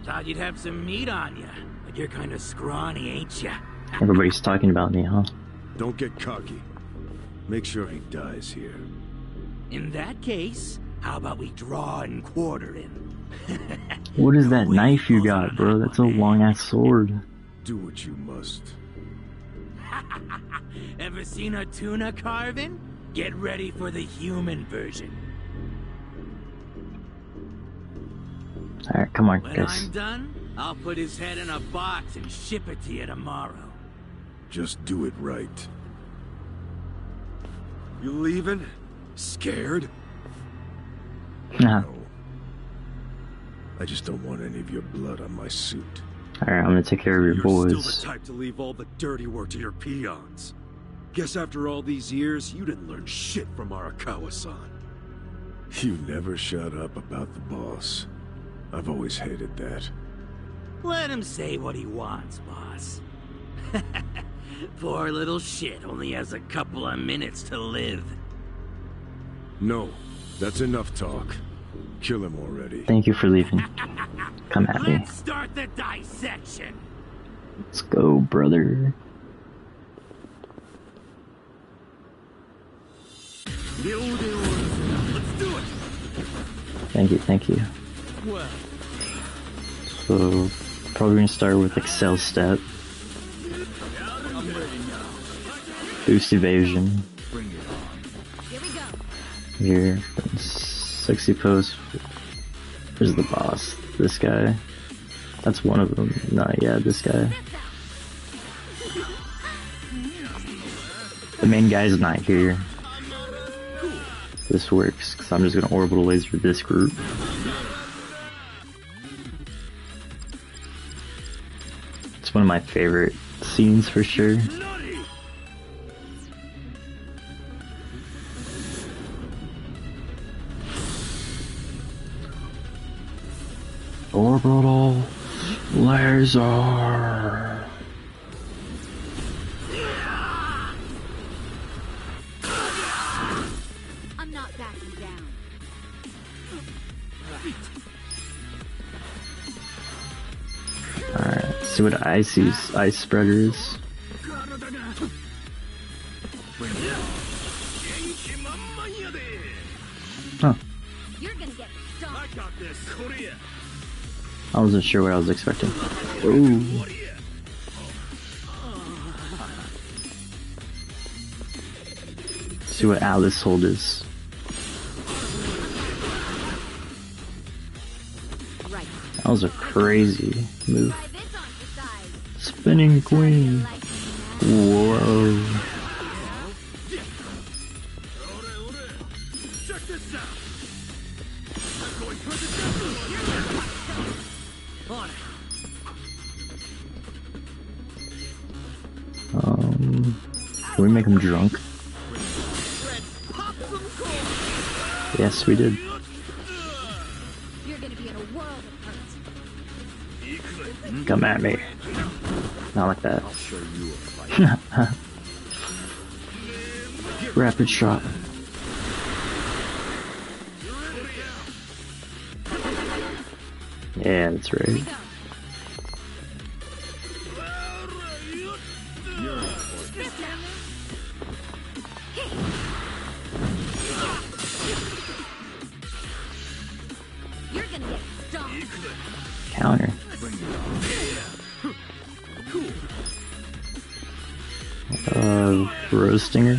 [SPEAKER 15] Thought you'd have some meat on you, but you're kind of scrawny, ain't ya?
[SPEAKER 1] Everybody's talking about me, huh?
[SPEAKER 5] Don't get cocky. Make sure he dies here.
[SPEAKER 15] In that case, how about we draw and quarter him?
[SPEAKER 1] What is that knife you got, bro? That's a long ass sword.
[SPEAKER 5] Do what you must.
[SPEAKER 15] Ever seen a tuna carving? Get ready for the human version.
[SPEAKER 1] Alright, come on,
[SPEAKER 15] When
[SPEAKER 1] guys.
[SPEAKER 15] I'm done, I'll put his head in a box and ship it to you tomorrow.
[SPEAKER 5] Just do it right.
[SPEAKER 3] You leaving? Scared?
[SPEAKER 1] Nah.
[SPEAKER 5] No. I just don't want any of your blood on my suit.
[SPEAKER 1] Alright, I'm gonna take care of your
[SPEAKER 3] You're
[SPEAKER 1] boys.
[SPEAKER 3] still the type to leave all the dirty work to your peons. Guess after all these years, you didn't learn shit from Arakawa-san.
[SPEAKER 5] You never shut up about the boss. I've always hated that.
[SPEAKER 15] Let him say what he wants, boss. Poor little shit only has a couple of minutes to live.
[SPEAKER 5] No, that's enough talk. Kill him already.
[SPEAKER 1] Thank you for leaving. Come at me.
[SPEAKER 15] Let's start the dissection.
[SPEAKER 1] Let's go, brother.
[SPEAKER 6] Let's do it!
[SPEAKER 1] Thank you, thank you.
[SPEAKER 6] Well,
[SPEAKER 1] So, probably gonna start with Excel step.
[SPEAKER 6] I'm ready now.
[SPEAKER 1] Boost evasion.
[SPEAKER 7] Bring it on.
[SPEAKER 8] Here we go.
[SPEAKER 1] Here. Sexy pose. Where's the boss? This guy. That's one of them. No, yeah, this guy. The main guy's not here. This works, because I'm just gonna orbital laser this group. It's one of my favorite scenes for sure. Orbital laser.
[SPEAKER 8] I'm not backing down.
[SPEAKER 1] Alright, let's see what ice spreader is. Huh.
[SPEAKER 8] You're gonna get stomped.
[SPEAKER 6] I got this. Korea.
[SPEAKER 1] I wasn't sure what I was expecting. Ooh. See what Alice hold is.
[SPEAKER 8] Right.
[SPEAKER 1] That was a crazy move. Spinning queen. Whoa.
[SPEAKER 6] Check this out.
[SPEAKER 1] Can we make him drunk? Yes, we did.
[SPEAKER 8] You're gonna be
[SPEAKER 4] be in a world of hurt.
[SPEAKER 1] Come at me. Not like that.
[SPEAKER 7] I'll show you a fight.
[SPEAKER 1] Rapid shot. Yeah, that's right.
[SPEAKER 4] You're gonna get stomped.
[SPEAKER 1] Counter. Roasting her.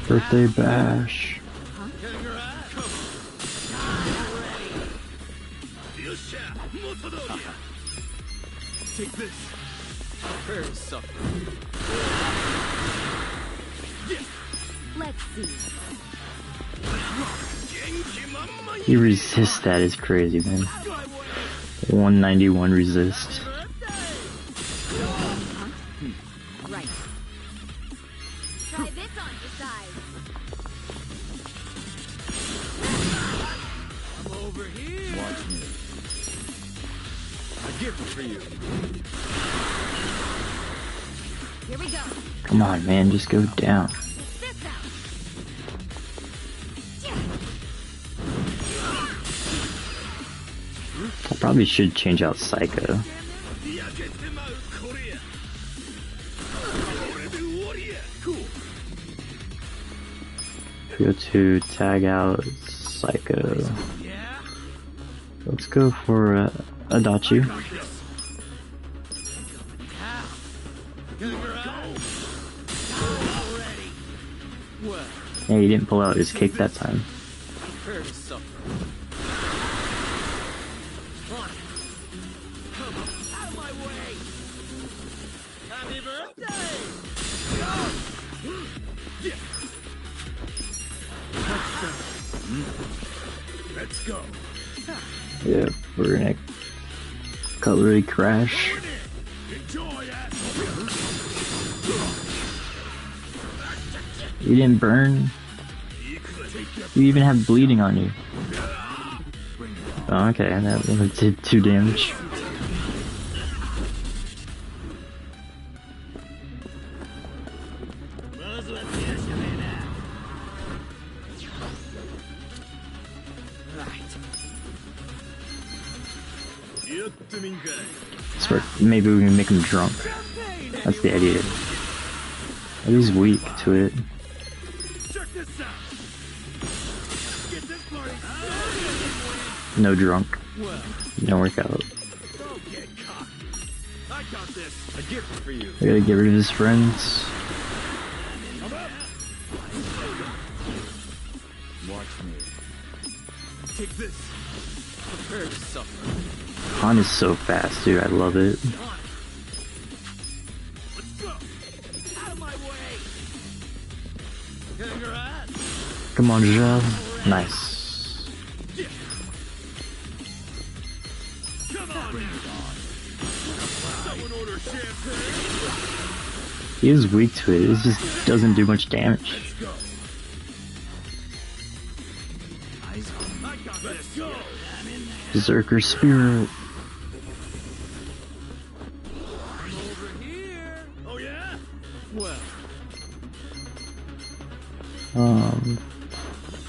[SPEAKER 1] Birthday bash.
[SPEAKER 5] Take this.
[SPEAKER 7] Prepare to suffer.
[SPEAKER 4] Let's see.
[SPEAKER 1] He resists that is crazy, man. 191 resist.
[SPEAKER 4] Right. Try this on your side.
[SPEAKER 15] I'm over here.
[SPEAKER 7] Watch me. A gift for you.
[SPEAKER 4] Here we go.
[SPEAKER 1] Come on, man, just go down.
[SPEAKER 4] This out.
[SPEAKER 1] I probably should change out Psycho. Go to tag out Psycho. Let's go for Adachi. Yeah, he didn't pull out his kick that time.
[SPEAKER 7] Prepare to suffer.
[SPEAKER 15] Out of my way. Happy birthday.
[SPEAKER 5] Let's go.
[SPEAKER 1] Yeah, we're in a cutlery crash.
[SPEAKER 5] Enjoy,
[SPEAKER 1] You didn't burn. You even have bleeding on you. Oh, okay, and that only did 2 damage. So maybe we can make him drunk. That's the idea. At least weak to it. No drunk. Don't work out.
[SPEAKER 15] I got this.
[SPEAKER 7] A gift for you.
[SPEAKER 1] I gotta get rid of his friends.
[SPEAKER 7] Watch me.
[SPEAKER 5] Take this.
[SPEAKER 7] Prepare to suffer.
[SPEAKER 1] Han is so fast, dude. I love it.
[SPEAKER 15] Let's go. Out of my way. Congrats.
[SPEAKER 1] Come on, Zhao. Nice.
[SPEAKER 15] Come on. Someone order champagne.
[SPEAKER 1] He is weak to it. It just doesn't do much damage.
[SPEAKER 15] Let's go. Let's go.
[SPEAKER 1] Berserker Spirit.
[SPEAKER 15] Over here. Oh yeah. Well.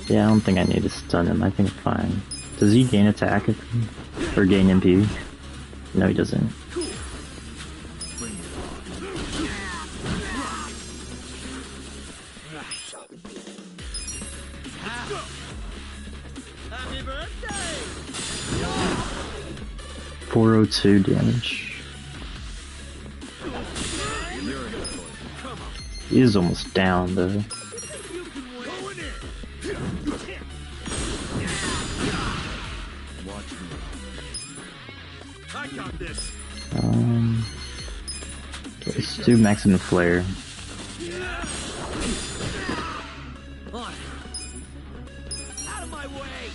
[SPEAKER 1] Yeah, I don't think I need to stun him. I think I'm fine. Does he gain attack or gain MP? No, he doesn't.
[SPEAKER 15] Happy birthday.
[SPEAKER 1] 402 damage. He is almost down though.
[SPEAKER 15] I got this.
[SPEAKER 1] Let's do maximum flare.
[SPEAKER 15] Out of my way.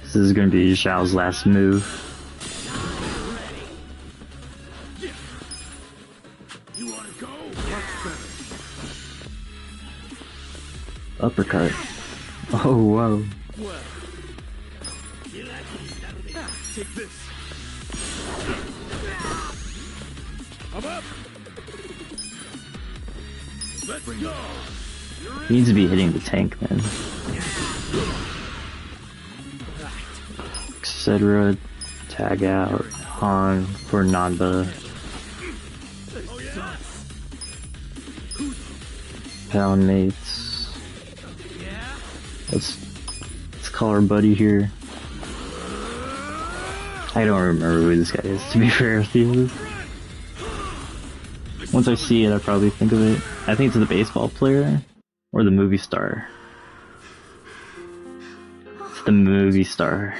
[SPEAKER 1] This is gonna be Zhao's last move.
[SPEAKER 5] You
[SPEAKER 1] Uppercut. Oh, whoa.
[SPEAKER 5] Take this. I'm up. Let's go.
[SPEAKER 1] He needs to be hitting the tank, man. Etc. Tag out. Han for Nanda. Pound mates. Let's call our buddy here. I don't remember who this guy is, to be fair with you. Once I see it, I probably think of it. I think it's the baseball player or the movie star. It's the movie star.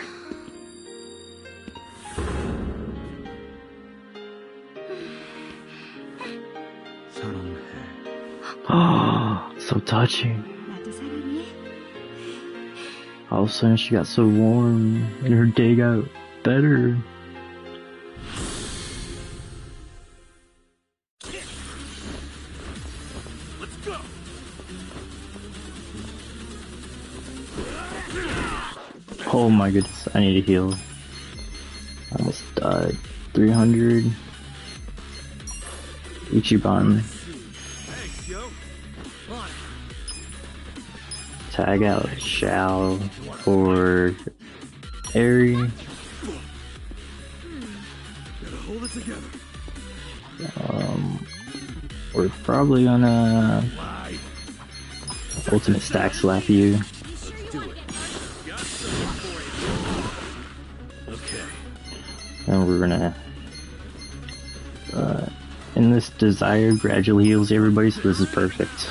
[SPEAKER 1] Oh, so touching. All of a sudden she got so warm and her day got better.
[SPEAKER 5] Let's go.
[SPEAKER 1] Oh my goodness, I need to heal. I almost died. 300. Ichiban. Tag out Shao for Eri.
[SPEAKER 5] Hold it together.
[SPEAKER 1] We're probably gonna ultimate stack slap you. And we're gonna in this desire gradually heals everybody, so this is perfect.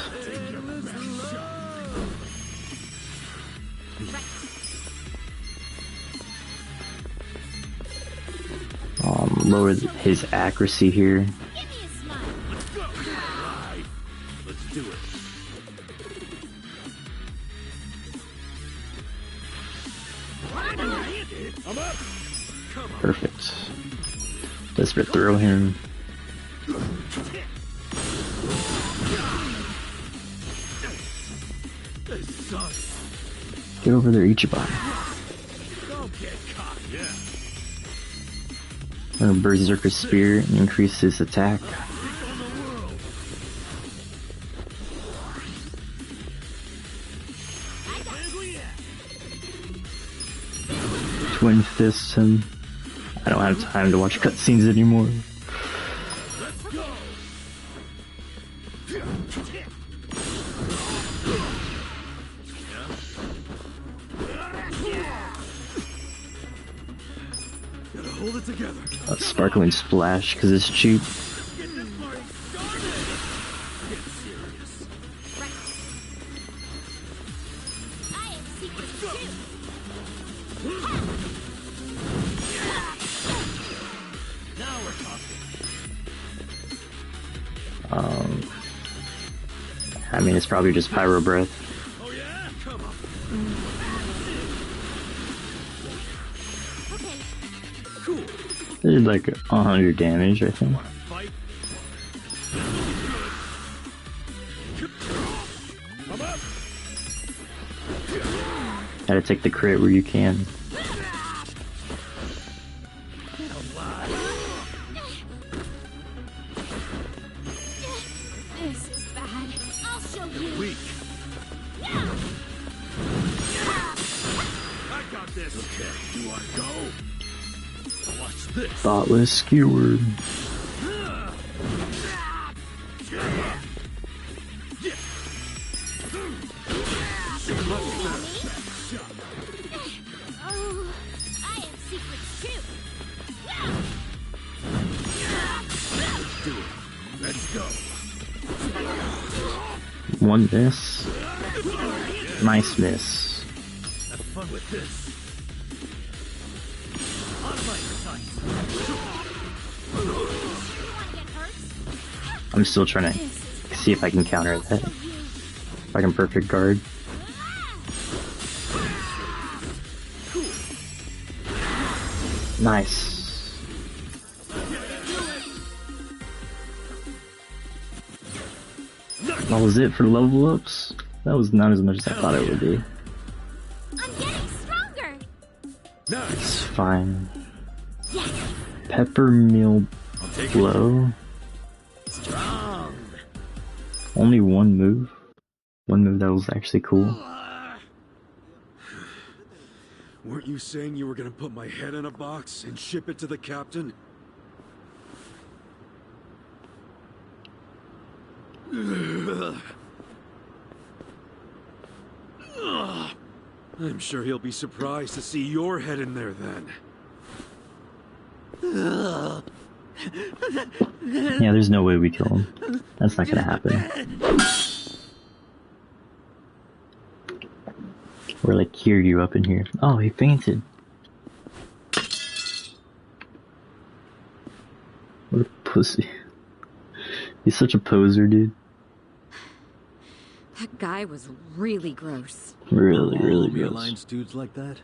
[SPEAKER 1] Lower his accuracy here.
[SPEAKER 5] Let's do it. I'm up.
[SPEAKER 1] Perfect. Desperate throw him. Get over there, Ichiban.
[SPEAKER 5] Don't get caught. Yeah.
[SPEAKER 1] Berserker Spear and increase his attack. Twin fists him. I don't have time to watch cutscenes anymore.
[SPEAKER 5] Hold it together.
[SPEAKER 1] Sparkling splash because it's cheap. I mean, it's probably just Pyro Breath.
[SPEAKER 5] Oh yeah, come on. Cool.
[SPEAKER 1] They did like 100 damage, I think. Gotta take the crit where you can.
[SPEAKER 8] This is bad. I'll show you.
[SPEAKER 5] Weak. I got this. Okay, you wanna go? Watch this.
[SPEAKER 1] Thoughtless skewered.
[SPEAKER 8] Oh, I have secrets too.
[SPEAKER 5] Let's do it. Let's go.
[SPEAKER 1] One miss. Nice miss.
[SPEAKER 5] Have fun with this.
[SPEAKER 1] I'm still trying to see if I can counter that. If I can perfect guard. Nice. That was it for level ups? That was not as much as I thought it would be.
[SPEAKER 8] I'm getting stronger.
[SPEAKER 1] It's fine. Peppermill blow.
[SPEAKER 6] Strong.
[SPEAKER 1] Only one move. One move that was actually cool.
[SPEAKER 3] Weren't you saying you were gonna put my head in a box and ship it to the captain? I'm sure he'll be surprised to see your head in there then.
[SPEAKER 1] Yeah, there's no way we kill him. That's not gonna happen. We're like, hear you up in here. Oh, he fainted. What a pussy. He's such a poser, dude.
[SPEAKER 4] That guy was really gross.
[SPEAKER 1] Really, really
[SPEAKER 6] Army
[SPEAKER 1] gross.
[SPEAKER 6] Alliance dudes like that?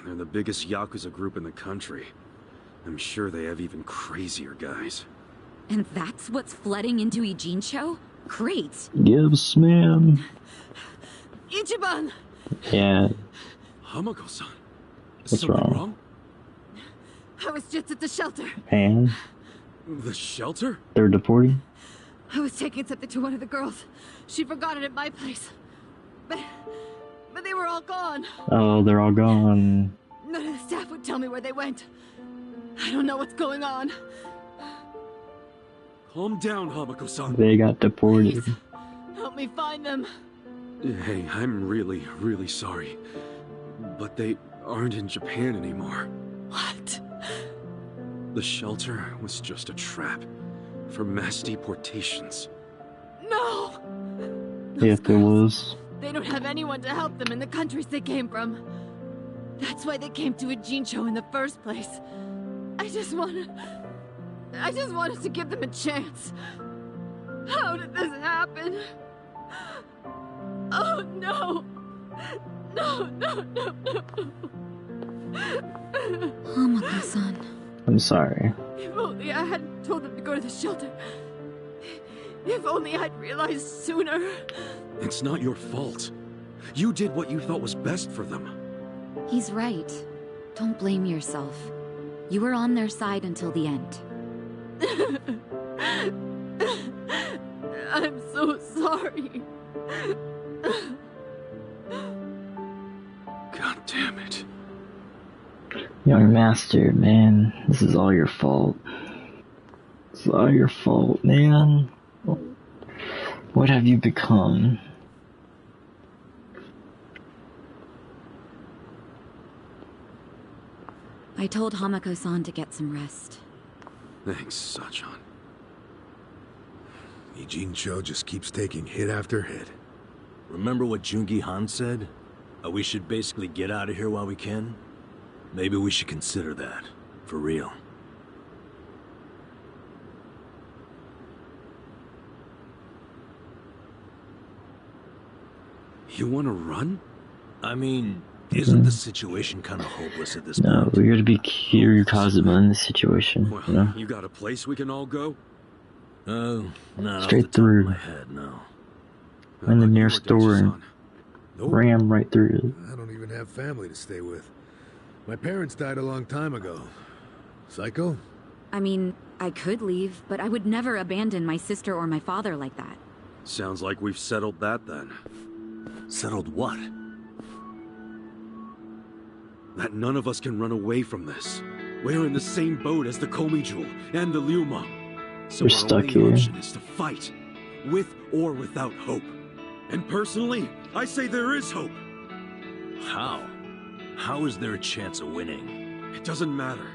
[SPEAKER 3] They're the biggest Yakuza group in the country. I'm sure they have even crazier guys.
[SPEAKER 4] And that's what's flooding into Ijincho? Great.
[SPEAKER 1] Yes, ma'am.
[SPEAKER 9] Ichiban!
[SPEAKER 1] Yeah.
[SPEAKER 3] Hamako-san.
[SPEAKER 1] What's
[SPEAKER 3] Something
[SPEAKER 1] wrong?
[SPEAKER 9] I was just at the shelter.
[SPEAKER 1] And
[SPEAKER 3] The shelter?
[SPEAKER 1] they're deporting?
[SPEAKER 9] I was taking something to one of the girls. She forgot it at my place. But they were all gone.
[SPEAKER 1] Oh, they're all gone.
[SPEAKER 9] None of the staff would tell me where they went. I don't know what's going on.
[SPEAKER 3] Calm down, Hamako-san.
[SPEAKER 1] They got deported.
[SPEAKER 9] Help me find them.
[SPEAKER 3] Hey, I'm really, really sorry. But they aren't in Japan anymore.
[SPEAKER 9] What?
[SPEAKER 3] The shelter was just a trap for mass deportations.
[SPEAKER 9] No!
[SPEAKER 1] If it was.
[SPEAKER 9] They don't have anyone to help them in the countries they came from. That's why they came to Ijincho in the first place. I just wanted to give them a chance. How did this happen? Oh no! No, no, no, no!
[SPEAKER 4] Hamako-san.
[SPEAKER 1] I'm sorry.
[SPEAKER 9] If only I hadn't told them to go to the shelter. If only I'd realized sooner.
[SPEAKER 3] It's not your fault. You did what you thought was best for them.
[SPEAKER 4] He's right. Don't blame yourself. You were on their side until the end.
[SPEAKER 9] I'm so sorry.
[SPEAKER 3] God damn it.
[SPEAKER 1] Young master, man, this is all your fault. It's all your fault, man. What have you become?
[SPEAKER 4] I told Hamako-san to get some rest.
[SPEAKER 3] Thanks, Sachan.
[SPEAKER 5] Ijincho just keeps taking hit after hit.
[SPEAKER 6] Remember what Jungi Han said? We should basically get out of here while we can? Maybe we should consider that. For real.
[SPEAKER 3] You want to run?
[SPEAKER 6] I mean, isn't the situation kind of hopeless at this
[SPEAKER 1] No,
[SPEAKER 6] point?
[SPEAKER 1] we gotta be Kiryu Kazuma in this situation,
[SPEAKER 3] Well,
[SPEAKER 1] you know?
[SPEAKER 3] you got a place we can all go?
[SPEAKER 6] Oh, not
[SPEAKER 1] Straight
[SPEAKER 6] off the top
[SPEAKER 1] through.
[SPEAKER 6] of my head, no.
[SPEAKER 1] In the nearest door and
[SPEAKER 5] Nope.
[SPEAKER 1] ram right through it.
[SPEAKER 5] I don't even have family to stay with. My parents died a long time ago. Psycho?
[SPEAKER 4] I mean, I could leave, but I would never abandon my sister or my father like that.
[SPEAKER 3] Sounds like we've settled that then.
[SPEAKER 6] Settled what?
[SPEAKER 3] That none of us can run away from this. We're in the same boat as the Komijul and the Liuma. So
[SPEAKER 1] We're
[SPEAKER 3] our
[SPEAKER 1] stuck
[SPEAKER 3] only
[SPEAKER 1] here.
[SPEAKER 3] option is to fight, with or without hope. And personally, I say there is hope.
[SPEAKER 6] How? How is there a chance of winning?
[SPEAKER 3] It doesn't matter.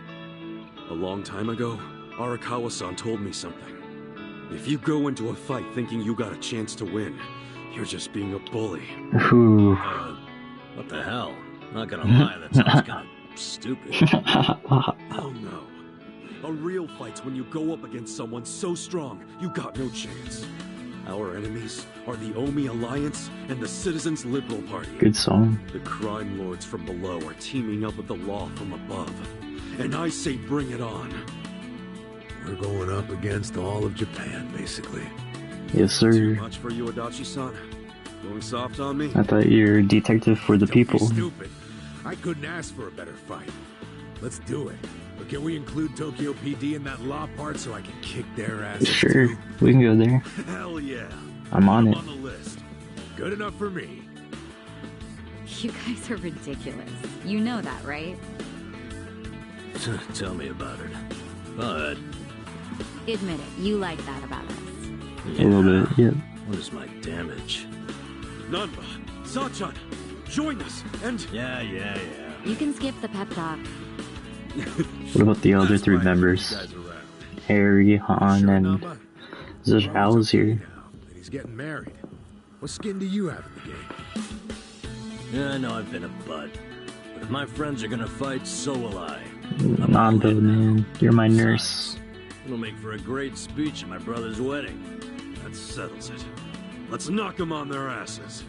[SPEAKER 3] A long time ago, Arakawa-san told me something. If you go into a fight thinking you got a chance to win, you're just being a bully.
[SPEAKER 1] Ooh.
[SPEAKER 6] What the hell? Not gonna lie, that sounds kind of stupid.
[SPEAKER 3] Oh no. A real fight's when you go up against someone so strong, you got no chance. Our enemies are the Omi Alliance and the Citizens Liberal Party.
[SPEAKER 1] Good song.
[SPEAKER 3] The crime lords from below are teaming up with the law from above. And I say bring it on.
[SPEAKER 5] We're going up against all of Japan, basically.
[SPEAKER 1] Yes,
[SPEAKER 3] Too
[SPEAKER 1] sir.
[SPEAKER 3] much for you, Adachi-san? Going soft on me?
[SPEAKER 1] I thought you're a detective for the
[SPEAKER 5] Don't be
[SPEAKER 1] people.
[SPEAKER 5] stupid. I couldn't ask for a better fight. Let's do it. But can we include Tokyo PD in that law part so I can kick their asses
[SPEAKER 1] Sure,
[SPEAKER 5] too?
[SPEAKER 1] we can go there.
[SPEAKER 5] Hell yeah.
[SPEAKER 1] I'm on it.
[SPEAKER 5] On the list. Good enough for me.
[SPEAKER 4] You guys are ridiculous. You know that, right?
[SPEAKER 6] Tell me about it. But
[SPEAKER 4] Admit it, you like that about us.
[SPEAKER 1] A little bit, yep.
[SPEAKER 6] what is my damage?
[SPEAKER 3] Nanba, Sachan, join us, and...
[SPEAKER 6] Yeah.
[SPEAKER 4] You can skip the pep talk.
[SPEAKER 1] What about the other three members? Harry, Han, and Zhao's here.
[SPEAKER 5] And he's getting married. What skin do you have in the game?
[SPEAKER 6] Yeah, I know I've been a butt. But if my friends are gonna fight, so will I.
[SPEAKER 1] Nando, man, you're my nurse.
[SPEAKER 6] It'll make for a great speech at my brother's wedding.
[SPEAKER 3] That settles it. Let's knock them on their asses.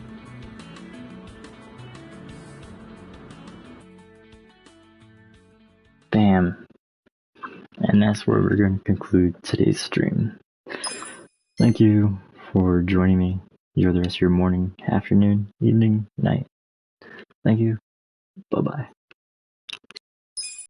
[SPEAKER 1] Bam. And that's where we're going to conclude today's stream. Thank you for joining me. Enjoy the rest of your morning, afternoon, evening, night. Thank you. Bye-bye.